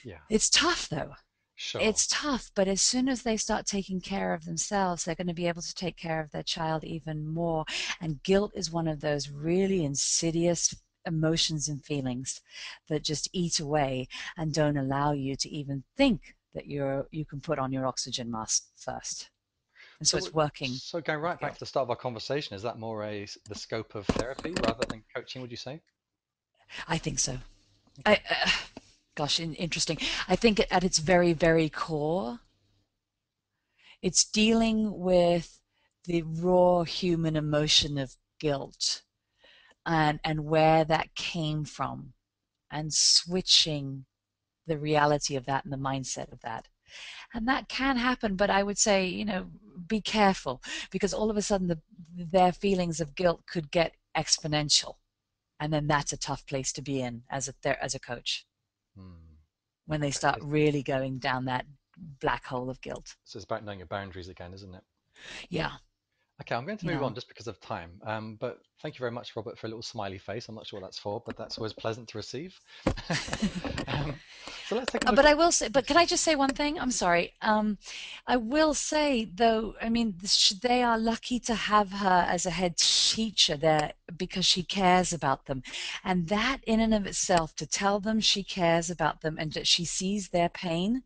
Yeah, it's tough though. sure. It's tough, but as soon as they start taking care of themselves, they're going to be able to take care of their child even more. And guilt is one of those really insidious emotions and feelings that just eat away and don't allow you to even think that you can put on your oxygen mask first. And so So, it's working so going with the right back to guilt. the start of our conversation, is that more the scope of therapy rather than coaching, would you say? I think so. Okay. I, gosh, interesting. I think at its very, very core, it's dealing with the raw human emotion of guilt and where that came from and switching the reality of that and the mindset of that. And that can happen, but I would say, be careful because all of a sudden their feelings of guilt could get exponential. And then that's a tough place to be in as a coach Hmm. when they Okay. start really going down that black hole of guilt. So it's about knowing your boundaries again, isn't it? Yeah, Okay, I'm going to move yeah. on just because of time. But thank you very much, Robert, for a little smiley face. I'm not sure what that's for, but that's always pleasant to receive. um, so let's take a look But at. I will say, Oh, but can I sorry. just say one thing? I'm sorry. I will say though, I mean, they are lucky to have her as a head teacher there because she cares about them. And that in and of itself, to tell them she cares about them and that she sees their pain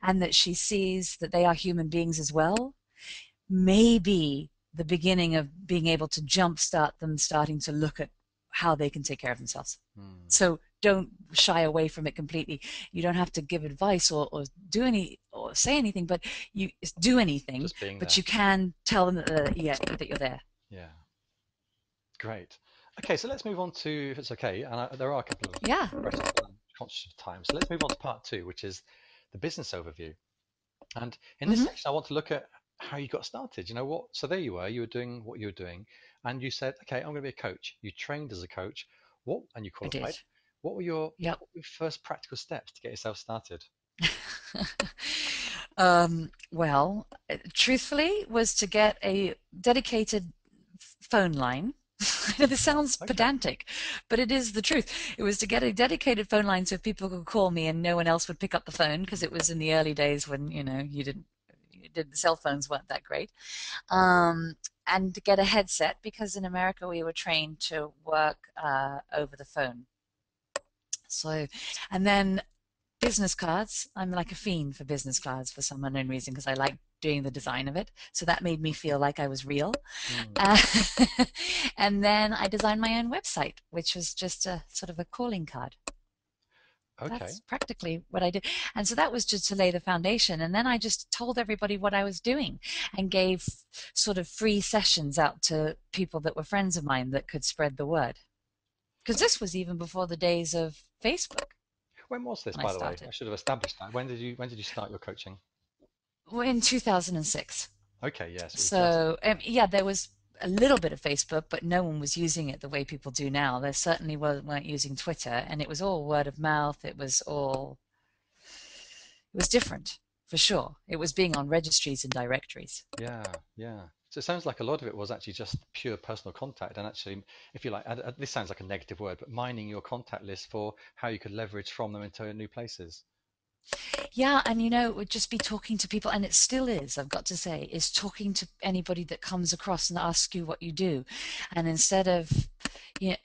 and that she sees that they are human beings as well, may be the beginning of being able to jumpstart them starting to look at how they can take care of themselves. Hmm. So don't shy away from it completely. You don't have to give advice or do any or say anything, but you do anything, Just being but there. you can tell them that, yeah, that you're there. Yeah, great. Okay, so let's move on to, if it's okay, and there are a couple of Yeah. questions, but I'm conscious of time. So let's move on to part two, which is the business overview. And in this Mm-hmm. section, I want to look at how you got started. You know what? So there you were doing what you were doing, and you said, okay, I'm going to be a coach. You trained as a coach. What? And you I did. qualified. What Yep. were your first practical steps to get yourself started? Well, truthfully, was to get a dedicated phone line. I know this sounds Okay. pedantic, but it is the truth. It was to get a dedicated phone line so people could call me and no one else would pick up the phone because it was in the early days when, the cell phones weren't that great. Um, and to get a headset because in America we were trained to work over the phone. So, and then business cards. I'm like a fiend for business cards for some unknown reason because I like doing the design of it. So that made me feel like I was real. Hmm. Uh, and then I designed my own website, which was just a sort of a calling card. Okay. That's practically what I did. And so that was just to lay the foundation. And then I just told everybody what I was doing and gave sort of free sessions out to people that were friends of mine that could spread the word. Because this was even before the days of Facebook When was this, when I by the way? I started. should have established that. When did you start your coaching? Well, in 2006. Okay, yes, it was just. So, Yeah. yeah, there was a little bit of Facebook, but no one was using it the way people do now. They certainly weren't using Twitter, and it was all word of mouth. It was different for sure. It was being on registries and directories. Yeah, yeah. So it sounds like a lot of it was actually just pure personal contact, and actually, if you like, this sounds like a negative word, but mining your contact list for how you could leverage from them into new places. Yeah, and it would just be talking to people, and it still is, I've got to say, is talking to anybody that comes across and asks you what you do. And instead of, you know,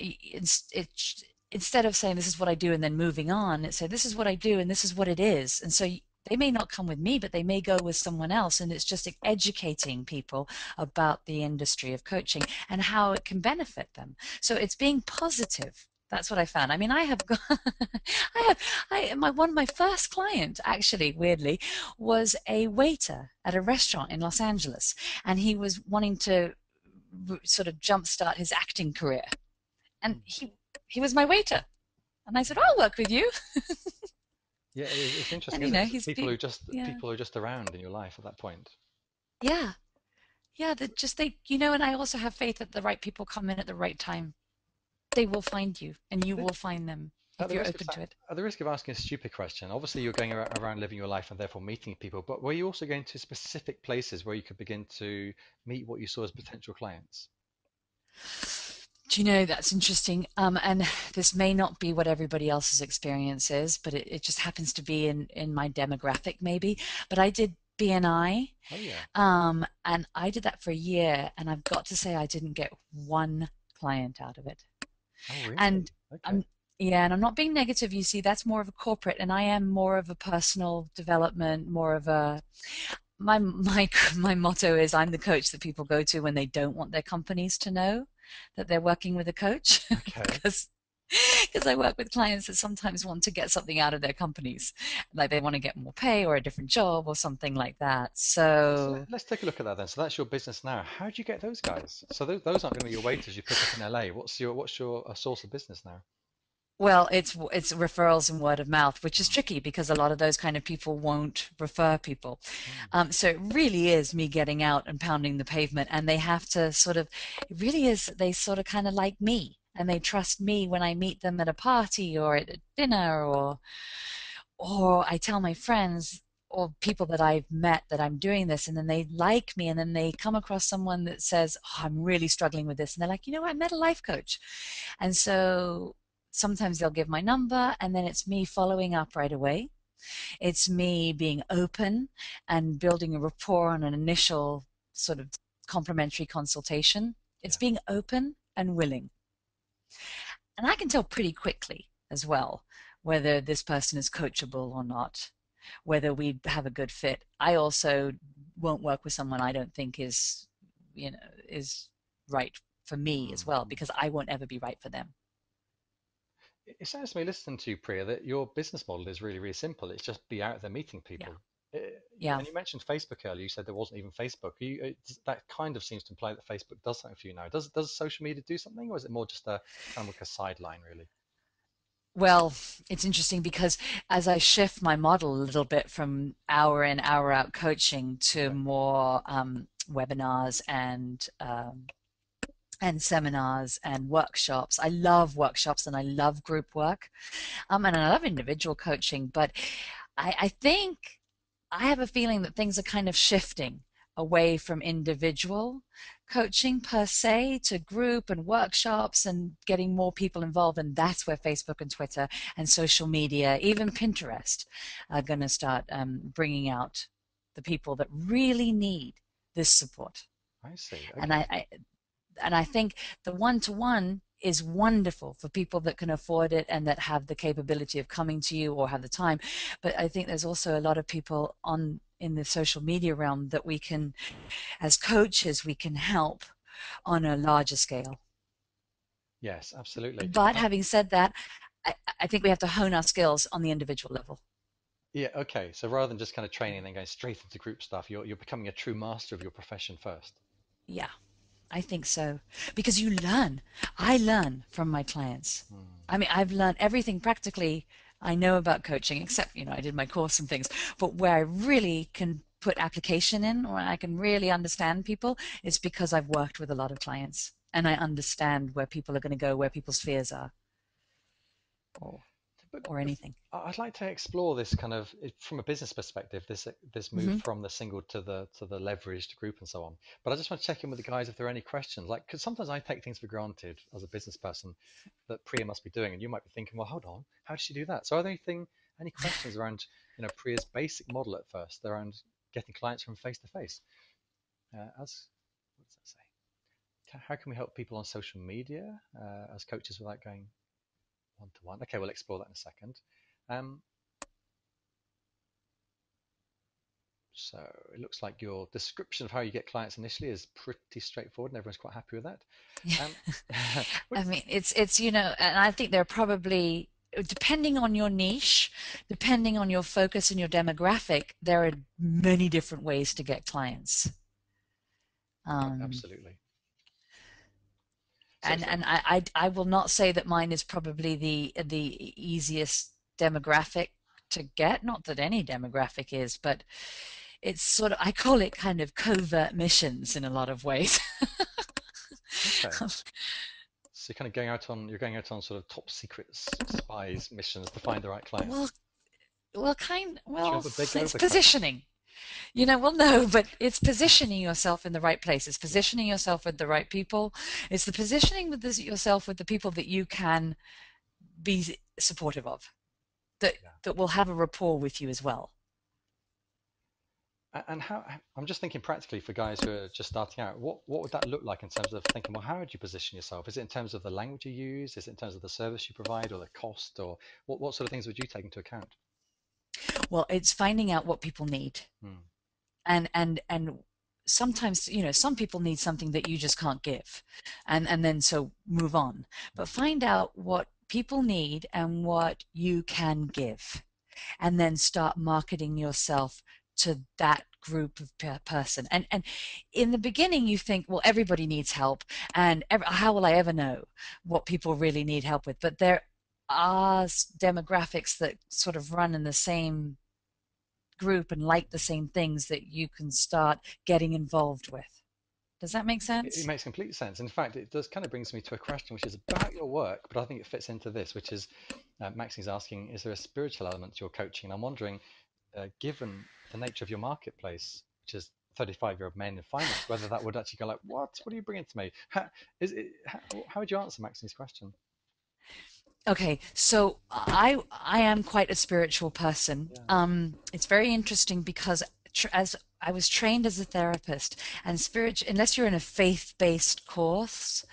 instead of saying this is what I do and then moving on, it said this is what I do and this is what it is. And so they may not come with me, but they may go with someone else. And it's just educating people about the industry of coaching and how it can benefit them. So it's being positive. That's what I found. I mean, I have got, I have, my first client actually, weirdly, was a waiter at a restaurant in Los Angeles, and he was wanting to sort of jumpstart his acting career, and Mm, he was my waiter, and I said, "I'll work with you." Yeah, it's And interesting, you isn't know, it? he's been, yeah, People who are just around in your life at that point. yeah, yeah. That just they, you know, and I also have faith that the right people come in at the right time. They will find you, and you will find them At if the you're risk of open to it. at the risk of asking a stupid question, obviously you're going around living your life and therefore meeting people, but were you also going to specific places where you could begin to meet what you saw as potential clients? Do you know, that's interesting. And this may not be what everybody else's experience is, but it just happens to be in my demographic, maybe. But I did BNI, Oh yeah. and I did that for a year, and I've got to say I didn't get one client out of it. Oh really? And Okay. I'm yeah, and I'm not being negative, you see, that's more of a corporate, and I am more of a personal development, more of a my motto is I'm the coach that people go to when they don't want their companies to know that they're working with a coach Okay. because because I work with clients that sometimes want to get something out of their companies, like they want to get more pay or a different job or something like that. So, Let's take a look at that then. So that's your business now. How do you get those guys? So those aren't going to be your waiters you pick up in LA. What's your source of business now? well, it's referrals and word of mouth, which is Mm. tricky because a lot of those kind of people won't refer people. Mm. So it really is me getting out and pounding the pavement, and they have to sort of, it really is, they sort of kind of like me, and they trust me when I meet them at a party or at a dinner, or I tell my friends or people that I've met that I'm doing this, and then they like me, and then they come across someone that says, oh, I'm really struggling with this, and they're like, you know what, I met a life coach. And so sometimes they'll give my number, and then it's me following up right away. It's me being open and building a rapport on an initial sort of complimentary consultation. It's Yeah. being open and willing. And I can tell pretty quickly as well whether this person is coachable or not, whether we have a good fit. I also won't work with someone I don't think is, you know, is right for me as well, Mm. because I won't ever be right for them. It sounds to me, listening to you, Priya, that your business model is really, really simple. It's just be out there meeting Yeah. people. Yeah. And you mentioned Facebook earlier. You said there wasn't even Facebook. That kind of seems to imply that Facebook does something for you now. Does social media do something, or is it more just a kind of like a sideline, really? Well, it's interesting because as I shift my model a little bit from hour in, hour out coaching to Okay. more webinars and seminars and workshops. I love workshops and I love group work. And I love individual coaching, but I think I have a feeling that things are kind of shifting away from individual coaching per se to group and workshops and getting more people involved. And that's where Facebook and Twitter and social media, even Pinterest, are going to start bringing out the people that really need this support. I see. And Okay. I think the one-to-one is wonderful for people that can afford it and that have the capability of coming to you or have the time. But I think there's also a lot of people on in the social media realm that we can, as coaches, we can help on a larger scale. Yes, absolutely. But having said that, I think we have to hone our skills on the individual level. Yeah. Okay. So rather than just kind of training and then going straight into group stuff, you're becoming a true master of your profession first. Yeah, I think so. Because you learn. I learn from my clients. Hmm. I mean, I've learned everything practically I know about coaching, except, you know, I did my course and things. But where I really can put application in, or I can really understand people, is because I've worked with a lot of clients and I understand where people are going to go, where people's fears are, or But or anything. I'd like to explore this kind of from a business perspective, this move Hmm. from the single to the leveraged group and so on. But I just want to check in with the guys if there are any questions. Like, because sometimes I take things for granted as a business person that Priya must be doing, and you might be thinking, well, hold on, how does she do that? So are there any questions around Priya's basic model at first around getting clients from face to face? As what does that say? How can we help people on social media as coaches without going one to one? Okay, we'll explore that in a second. Um, So it looks like your description of how you get clients initially is pretty straightforward, and everyone's quite happy with that. Um, I mean, it's and I think there are probably, depending on your niche, depending on your focus and your demographic, there are many different ways to get clients. Um, absolutely. So, and so I will not say that mine is probably the easiest demographic to get. Not that any demographic is, but it's sort of, I call it kind of covert missions in a lot of ways. Okay. So you're going out on sort of top secret spies missions to find the right Well, clients. Do you have well, a big it's overcoat? positioning. Well, no, but it's positioning yourself in the right place. It's Yeah, positioning yourself with the right people. It's the positioning with yourself with the people that you can be supportive of, that yeah. that will have a rapport with you as well. And how, I'm just thinking practically for guys who are just starting out, what would that look like in terms of thinking, well, how would you position yourself? Is it in terms of the language you use? Is it in terms of the service you provide or the cost? Or what sort of things would you take into account? Well, it's finding out what people need. Hmm. And sometimes, some people need something that you just can't give. And then so move on. But Hmm. find out what people need and what you can give. And then start marketing yourself to that group of person. And in the beginning, you think, well, everybody needs help, and how will I ever know what people really need help with? But there are demographics that sort of run in the same group and like the same things that you can start getting involved with. Does that make It sense? makes complete sense. In fact, it does kind of brings me to a question which is about your work, but I think it fits into this, which is Maxine's asking, is there a spiritual element to your coaching? And I'm wondering, given the nature of your marketplace, which is 35-year-old men in finance, whether that would actually go like, what are you bringing to me? How would you answer Maxine's question? Okay, so I am quite a spiritual person. Yeah, It's very interesting because as I was trained as a therapist, and unless you're in a faith-based course,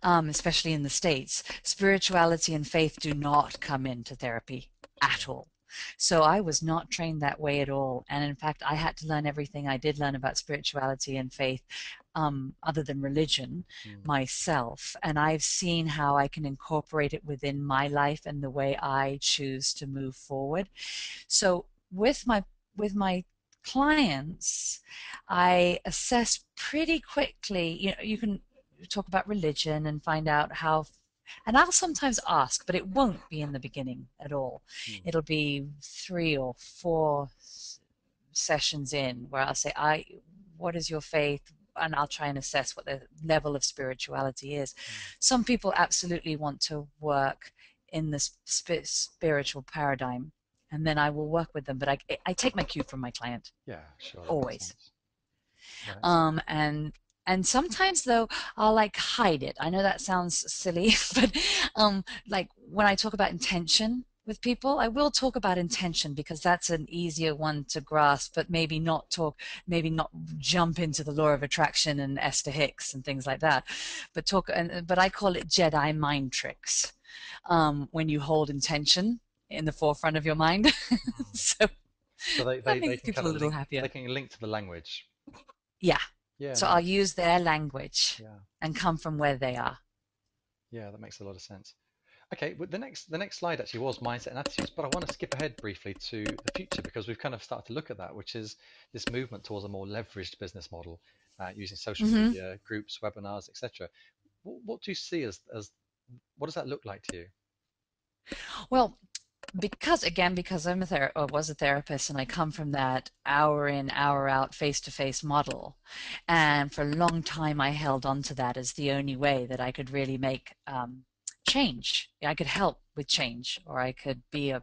especially in the States, spirituality and faith do not come into therapy yeah. at all. So I was not trained that way at all. And in fact, I had to learn everything I did learn about spirituality and faith, other than religion, Mm, myself. And I've seen how I can incorporate it within my life and the way I choose to move forward. So with my clients, I assess pretty quickly. You can talk about religion and find out how, and I'll sometimes ask, but it won't be in the beginning at all. mm, It'll be 3 or 4 sessions in where I'll say, what is your faith? And I'll try and assess what the level of spirituality is. mm. Some people absolutely want to work in the spiritual paradigm, and then I will work with them. But I take my cue from my client Yeah, sure, that makes always. sense. Yeah, excellent. And sometimes though I'll like hide it. I know that sounds silly, but like when I talk about intention with people, I will talk about intention because that's an easier one to grasp, but maybe not jump into the law of attraction and Esther Hicks and things like that. But I call it Jedi mind tricks. When you hold intention in the forefront of your mind. Mm. So So that they makes can people kind a of little link, happier. they can link to the language. Yeah. Yeah, So I'll nice. use their language Yeah, and come from where they are. yeah, that makes a lot of sense. Okay, well, the next slide actually was mindset and attitudes, but I want to skip ahead briefly to the future because we've kind of started to look at that, which is this movement towards a more leveraged business model using social Hmm. media, groups, webinars, etc. What do you see as what does that look like to you? Well, because or was a therapist and I come from that hour in, hour out, face-to-face model. And for a long time, I held on to that as the only way that I could really make change. I could help with change, or I could be a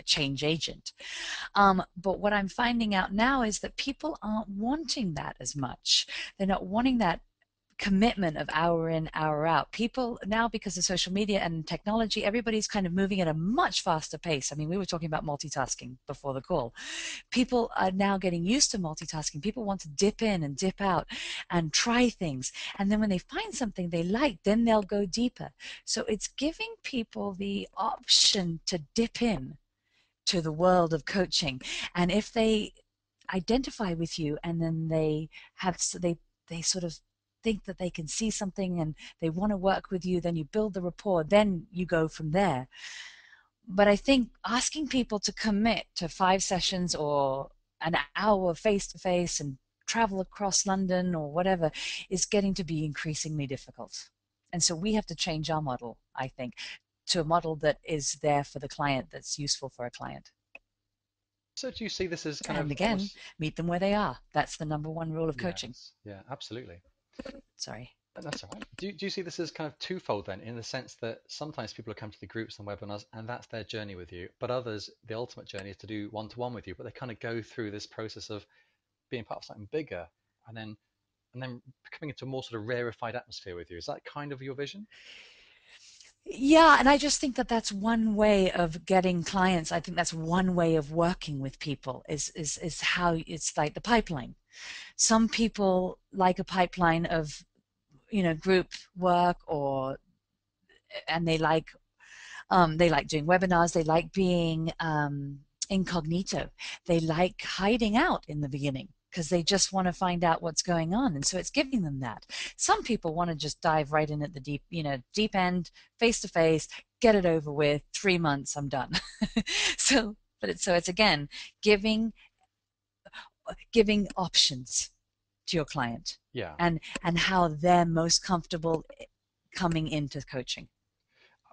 change agent. But what I'm finding out now is that people aren't wanting that as much. They're not wanting that commitment of hour in, hour out. People now, because of social media and technology, everybody's kind of moving at a much faster pace. I mean, we were talking about multitasking before the call. People are now getting used to multitasking. People want to dip in and dip out and try things. And then when they find something they like, then they'll go deeper. So it's giving people the option to dip in to the world of coaching. And if they identify with you and then they sort of think that they can see something and they want to work with you, then you build the rapport, then you go from there. But I think asking people to commit to 5 sessions or an hour face to face and travel across London or whatever is getting to be increasingly difficult. And so we have to change our model, I think, to a model that is there for the client, that's useful for a client. So do you see this as kind And of again, almost, meet them where they are. That's the number one rule of coaching. yes, yeah, absolutely. Sorry. And that's all right. Do you see this as kind of twofold then, in the sense that sometimes people come to the groups and webinars and that's their journey with you, but others, the ultimate journey is to do one-to-one with you, but they kind of go through this process of being part of something bigger and then coming into a more sort of rarefied atmosphere with you. Is that kind of your vision? Yeah, and I just think that that's one way of getting clients. I think that's one way of working with people is how it's like the pipeline. Some people like a pipeline of, group work or and they like doing webinars. They like being incognito. They like hiding out in the beginning because they just want to find out what's going on. And so it's giving them that. Some people want to just dive right in at the deep end, face to face, get it over with. 3 months, I'm done. So it's again giving giving options to your client Yeah. and how they're most comfortable coming into coaching.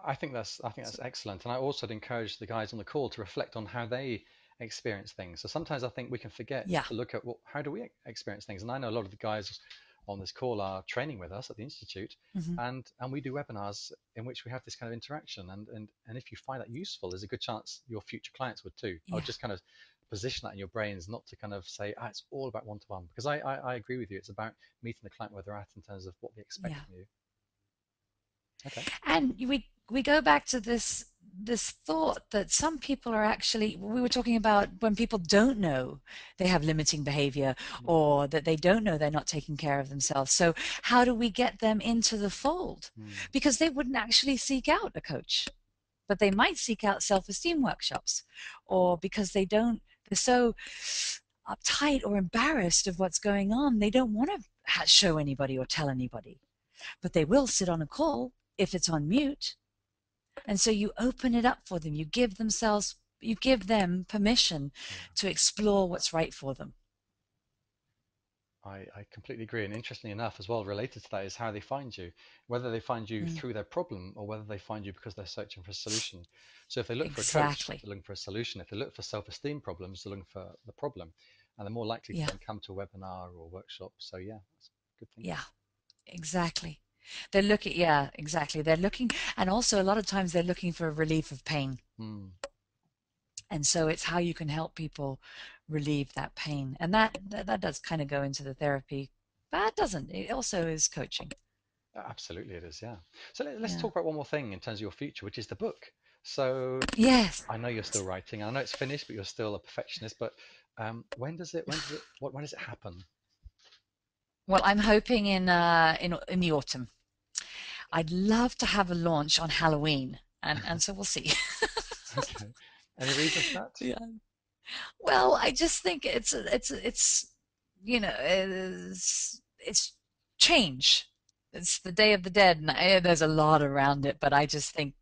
I think that's excellent, and I also would encourage the guys on the call to reflect on how they experience things. So sometimes I think we can forget Yeah. just to look at how do we experience things. And I know a lot of the guys on this call are training with us at the institute, Mm-hmm. and we do webinars in which we have this kind of interaction. And if you find that useful, there's a good chance your future clients would too. I would Yeah. just kind of position that in your brains, not to kind of say, it's all about one to one, because I agree with you. It's about meeting the client where they're at in terms of what they expect Yeah. from you. Okay. And we go back to this thought that some people are actually, we were talking about when people don't know they have limiting behavior Mm, or that they don't know they're not taking care of themselves. So how do we get them into the fold? mm, Because they wouldn't actually seek out a coach, but they might seek out self-esteem workshops, or because they're so uptight or embarrassed of what's going on, they don't want to show anybody or tell anybody, but they will sit on a call if it's on mute. And so you open it up for them. You give them permission yeah. to explore what's right for them. I completely agree. And interestingly enough, as well, related to that is how they find you, whether they find you Mm, through their problem or whether they find you because they're searching for a solution. So if they look for a coach, exactly. they're looking for a solution. If they look for self-esteem problems, they're looking for the problem. And they're more likely to Yeah, then come to a webinar or workshop. So yeah, that's good thinking. yeah, exactly. Yeah, exactly. They're looking, and also a lot of times they're looking for a relief of pain. Mm, And so it's how you can help people relieve that pain. And that does kind of go into the therapy, but it doesn't. It also is coaching. absolutely, it is. Yeah. So let's Yeah. talk about one more thing in terms of your future, which is the book. So Yes. I know you're still writing. I know it's finished, but you're still a perfectionist. But when does it happen? Well, I'm hoping in the autumn. I'd love to have a launch on Halloween, and so we'll see. Okay. Any reason for that? Yeah. Well, I just think it's change. It's the Day of the Dead, and there's a lot around it, but I just think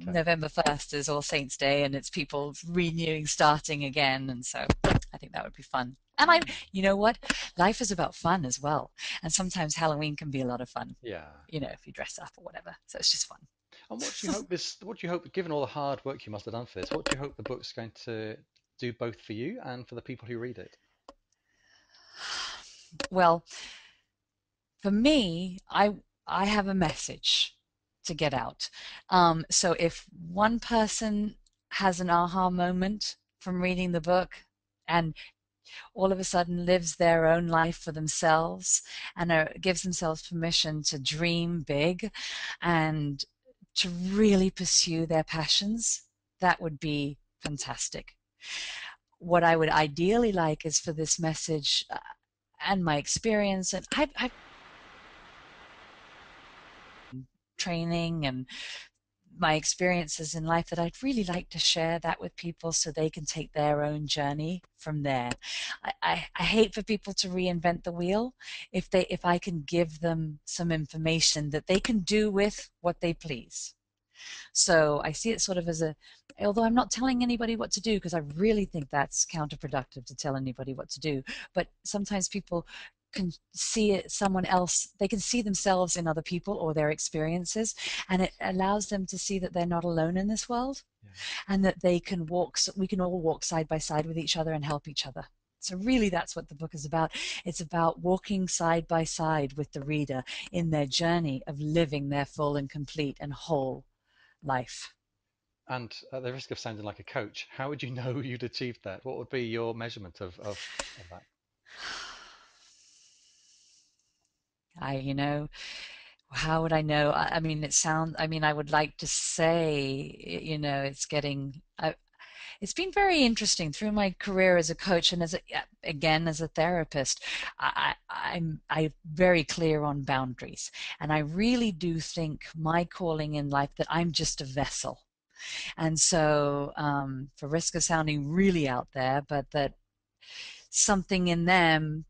Okay. November 1st is All Saints' Day, and it's people renewing, starting again, and so I think that would be fun. And Hmm. you know what? Life is about fun as well, and sometimes Halloween can be a lot of fun, Yeah. if you dress up or whatever. So it's just fun. And what do you hope, given all the hard work you must have done for this, what do you hope the book's going to do both for you and for the people who read it? Well, for me, I have a message to get out. So if one person has an aha moment from reading the book and all of a sudden lives their own life for themselves and gives themselves permission to dream big and to really pursue their passions, that would be fantastic. What I would ideally like is for this message and my experience, and I've training and my experiences in life, that I'd really like to share that with people so they can take their own journey from there. I hate for people to reinvent the wheel. If I can give them some information that they can do with what they please. So I see it sort of as although I'm not telling anybody what to do, because I really think that's counterproductive to tell anybody what to do. But sometimes people can see it, someone else, they can see themselves in other people or their experiences, and it allows them to see that they're not alone in this world, Yeah. and that they can walk, we can all walk side by side with each other and help each other. So really that's what the book is about. It's about walking side by side with the reader in their journey of living their full and complete and whole life. And at the risk of sounding like a coach, how would you know you'd achieved that? What would be your measurement of that? You know, how would I know? I mean, I mean, I would like to say, it's it's been very interesting through my career as a coach and again, as a therapist. I'm very clear on boundaries. And I really do think my calling in life that I'm just a vessel. And so, for risk of sounding really out there, but that something in them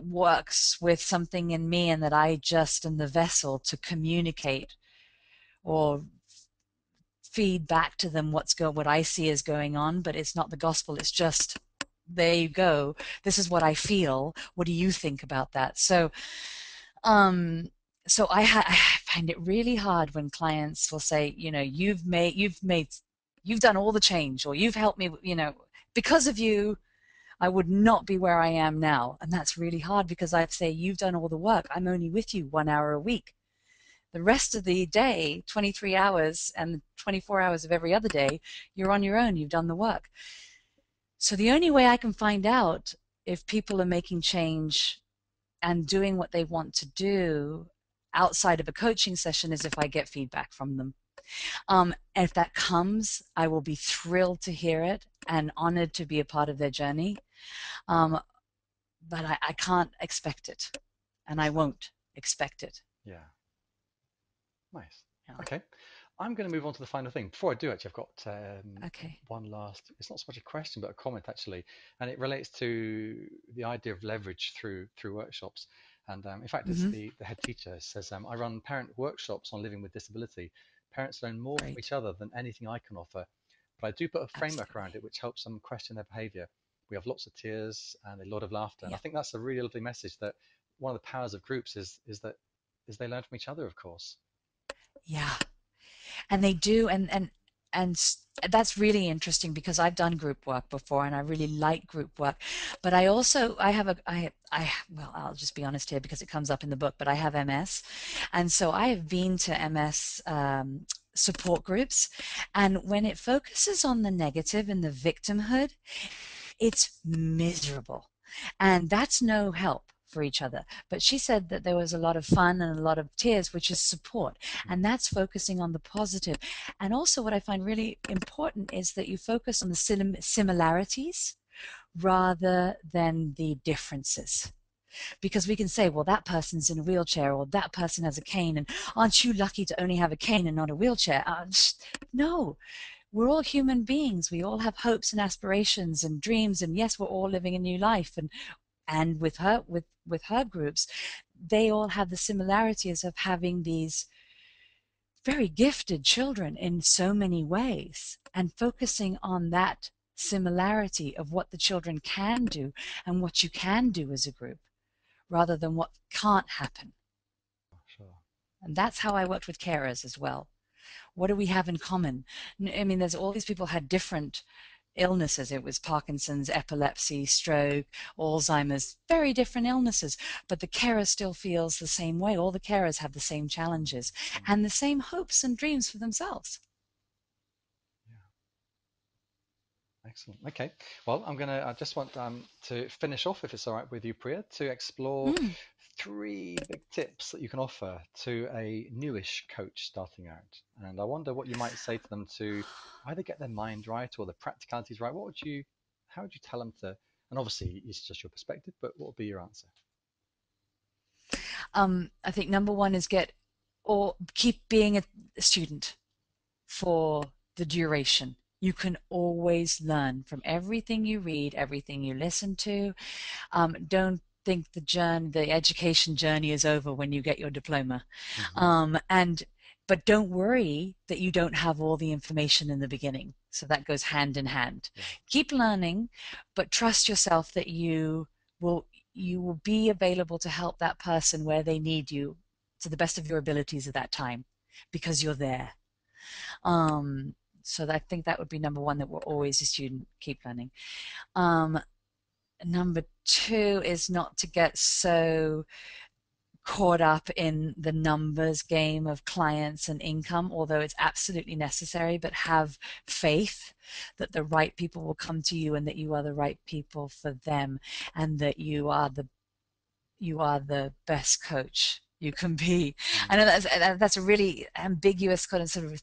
works with something in me, and that I just am the vessel to communicate or feed back to them what I see is going on, but it's not the gospel. It's just, there you go. This is what I feel. What do you think about that? Um, I find it really hard when clients will say, you've done all the change, or you've helped me, because of you, I would not be where I am now. And that's really hard, because I'd say, you've done all the work. I'm only with you 1 hour a week. The rest of the day, 23 hours and 24 hours of every other day, you're on your own. You've done the work. So the only way I can find out if people are making change and doing what they want to do outside of a coaching session is if I get feedback from them. And if that comes, I will be thrilled to hear it and honored to be a part of their journey. Um, but I can't expect it, and I won't expect it. Yeah. Nice. Yeah. Okay. I'm going to move on to the final thing. Before I do, actually, I've got Okay. one last, it's not so much a question, but a comment actually. And it relates to the idea of leverage through workshops. And in fact, it's Mm-hmm. the head teacher says, I run parent workshops on living with disability. Parents learn more from Great. each other than anything I can offer. But I do put a framework Absolutely. around it which helps them question their behavior. We have lots of tears and a lot of laughter. And I Yeah. think that's a really lovely message, that one of the powers of groups is they learn from each other, of course. Yeah. And they do, and that's really interesting, because I've done group work before and I really like group work. But I also, I have a I well, I'll just be honest here because it comes up in the book, but I have MS. And so I have been to MS support groups, and when it focuses on the negative and the victimhood, it's miserable. And that's no help for each other. But she said that there was a lot of fun and a lot of tears, which is support. And that's focusing on the positive. And also, what I find really important is that you focus on the similarities rather than the differences. Because we can say, well, that person's in a wheelchair, or that person has a cane, and aren't you lucky to only have a cane and not a wheelchair? No, we're all human beings. We all have hopes and aspirations and dreams, and yes, we're all living a new life. And with her groups, they all have the similarities of having these very gifted children in so many ways, and focusing on that similarity of what the children can do and what you can do as a group, rather than what can't happen. Sure. And that's how I worked with carers as well. What do we have in common? I mean, there's all these people had different illnesses. It was Parkinson's, epilepsy, stroke, Alzheimer's, very different illnesses. But the carer still feels the same way. All the carers have the same challenges Mm. and the same hopes and dreams for themselves. Yeah. Excellent. Okay. Well, I just want to finish off, if it's all right with you, Priya, to explore Mm. three big tips that you can offer to a newish coach starting out. And I wonder what you might say to them to either get their mind right or the practicalities right. How would you tell them to, and obviously it's just your perspective, but what would be your answer? I think number one is keep being a student for the duration. You can always learn from everything you read, everything you listen to. Don't think the education journey is over when you get your diploma. Hmm. But don't worry that you don't have all the information in the beginning. So that goes hand in hand. Yeah. Keep learning, but trust yourself that you will you will be available to help that person where they need you to the best of your abilities at that time because you're there. Um, so I think that would be number one, that we're always a student, keep learning. Um, Number two is not to get so caught up in the numbers game of clients and income, although it's absolutely necessary, but have faith that the right people will come to you and that you are the right people for them, and that you are the best coach you can be. I know Mm, that's a really ambiguous kind of sort of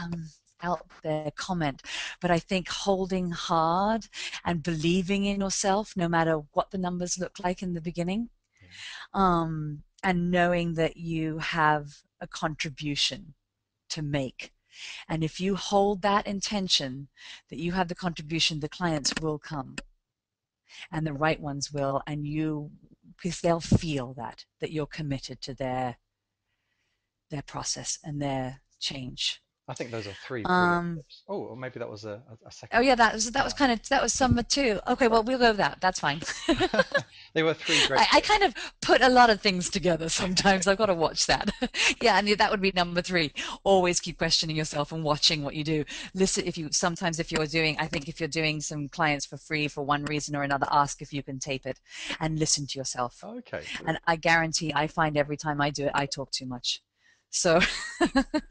um, out there comment, but I think holding hard and believing in yourself, no matter what the numbers look like in the beginning, yeah. and knowing that you have a contribution to make. And if you hold that intention that you have the contribution, the clients will come and the right ones will, and you, because they'll feel that you're committed to their process and their change. I think those are three brilliant Um, tips. Oh, or maybe that was a oh second yeah, tip. that was Yeah. kind of that was summer too. Okay, well Sorry. we'll go with that. That's fine. They were three great I tips. kind of put a lot of things together sometimes. I've got to watch that. Yeah, and that would be number three. Always keep questioning yourself and watching what you do. Listen, if you're doing, I think if you're doing some clients for free for one reason or another, ask if you can tape it and listen to yourself. Okay, And brilliant. I guarantee I find every time I do it, I talk too much. So,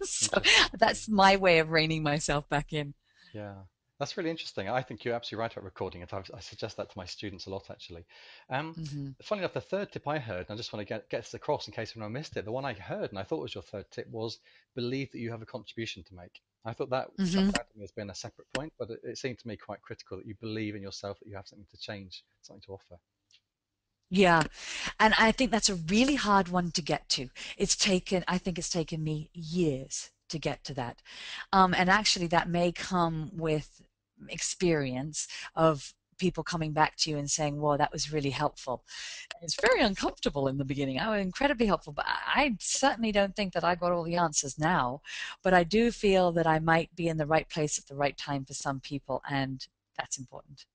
so Interesting. that's my way of reining myself back in. Yeah, that's really interesting. I think you're absolutely right about recording it. I suggest that to my students a lot, actually. Um, Hmm. Funny enough, the third tip I heard, and I just want to get this across in case anyone missed it. The one I heard and I thought was your third tip was believe that you have a contribution to make. I thought that Hmm. jumped out at me as being a separate point, but it seemed to me quite critical that you believe in yourself, that you have something to change, something to offer. Yeah. And I think that's a really hard one to get to. I think it's taken me years to get to that. And actually, that may come with experience of people coming back to you and saying, "Whoa, that was really helpful." It's very uncomfortable in the beginning. I was incredibly helpful, but I certainly don't think that I got all the answers now. But I do feel that I might be in the right place at the right time for some people, and that's important.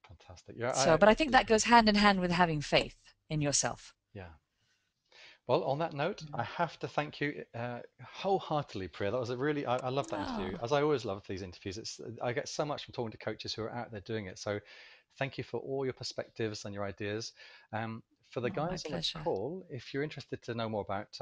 Fantastic. Yeah, I So, but I think absolutely that agree. goes hand in hand with having faith in yourself. Yeah. Well, on that note, I have to thank you wholeheartedly, Priya. That was a really, I love that interview. Oh, As I always love these interviews, I get so much from talking to coaches who are out there doing it. So thank you for all your perspectives and your ideas. For the oh, my guys on the pleasure. call, if you're interested to know more about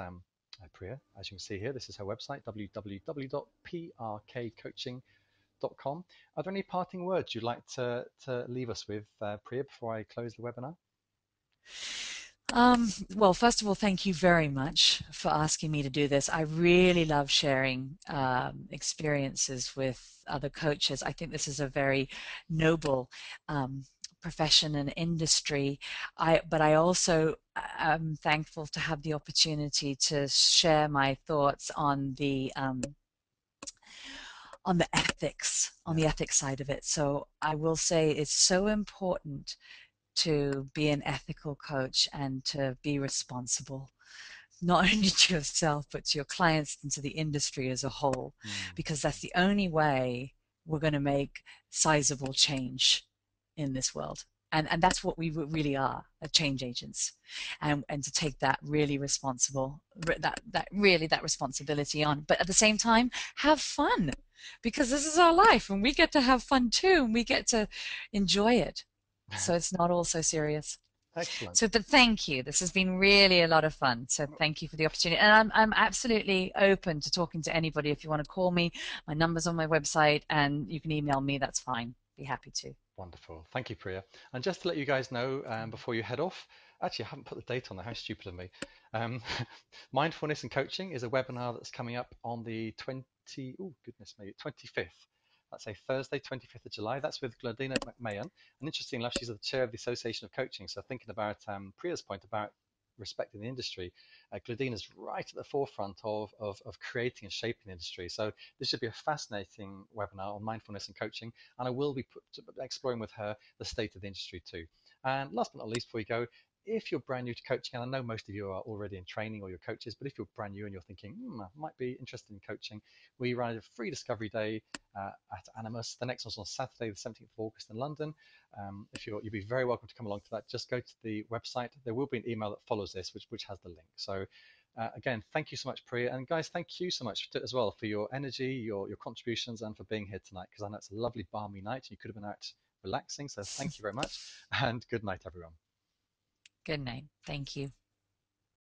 Priya, as you can see here, this is her website, www.prkcoaching.com. Are there any parting words you'd like to leave us with, Priya, before I close the webinar? Well, first of all, thank you very much for asking me to do this. I really love sharing experiences with other coaches. I think this is a very noble profession and industry. But I also am thankful to have the opportunity to share my thoughts on Yeah. the ethics side of it. So I will say it's so important to be an ethical coach and to be responsible, not only to yourself, but to your clients and to the industry as a whole, because that's the only way we're going to make sizable change in this world. And that's what we really are, change agents, and to take that really responsible, that responsibility on, but at the same time have fun, because this is our life and we get to have fun too, and we get to enjoy it, so it's not all so serious. Excellent. So, but thank you. This has been really a lot of fun. So thank you for the opportunity. And I'm absolutely open to talking to anybody. If you want to call me, my number's on my website, and you can email me. That's fine. Be happy to. Wonderful. Thank you, Priya. And just to let you guys know before you head off, actually, I haven't put the date on there. How stupid of me. Um, Mindfulness and Coaching is a webinar that's coming up on the 20, oh goodness me, 25th. That's a Thursday, 25th of July. That's with Gladina McMahon. And interesting enough, she's the chair of the Association of Coaching. So thinking about Priya's point about respecting the industry, Gladina's right at the forefront of creating and shaping the industry. So this should be a fascinating webinar on mindfulness and coaching, and I will be exploring with her the state of the industry too. And last but not least, before we go, if you're brand new to coaching, and I know most of you are already in training or you're coaches, but if you're brand new and you're thinking, I might be interested in coaching, we run a free discovery day at Animas. The next one's on Saturday, the 17th of August in London. If you'll be very welcome to come along to that. Just go to the website. There will be an email that follows this, which has the link. So again, thank you so much, Priya. And guys, thank you so much as well for your energy, your contributions, and for being here tonight, because I know it's a lovely, balmy night. You could have been out relaxing. So thank you very much. And good night, everyone. Good night. Thank you.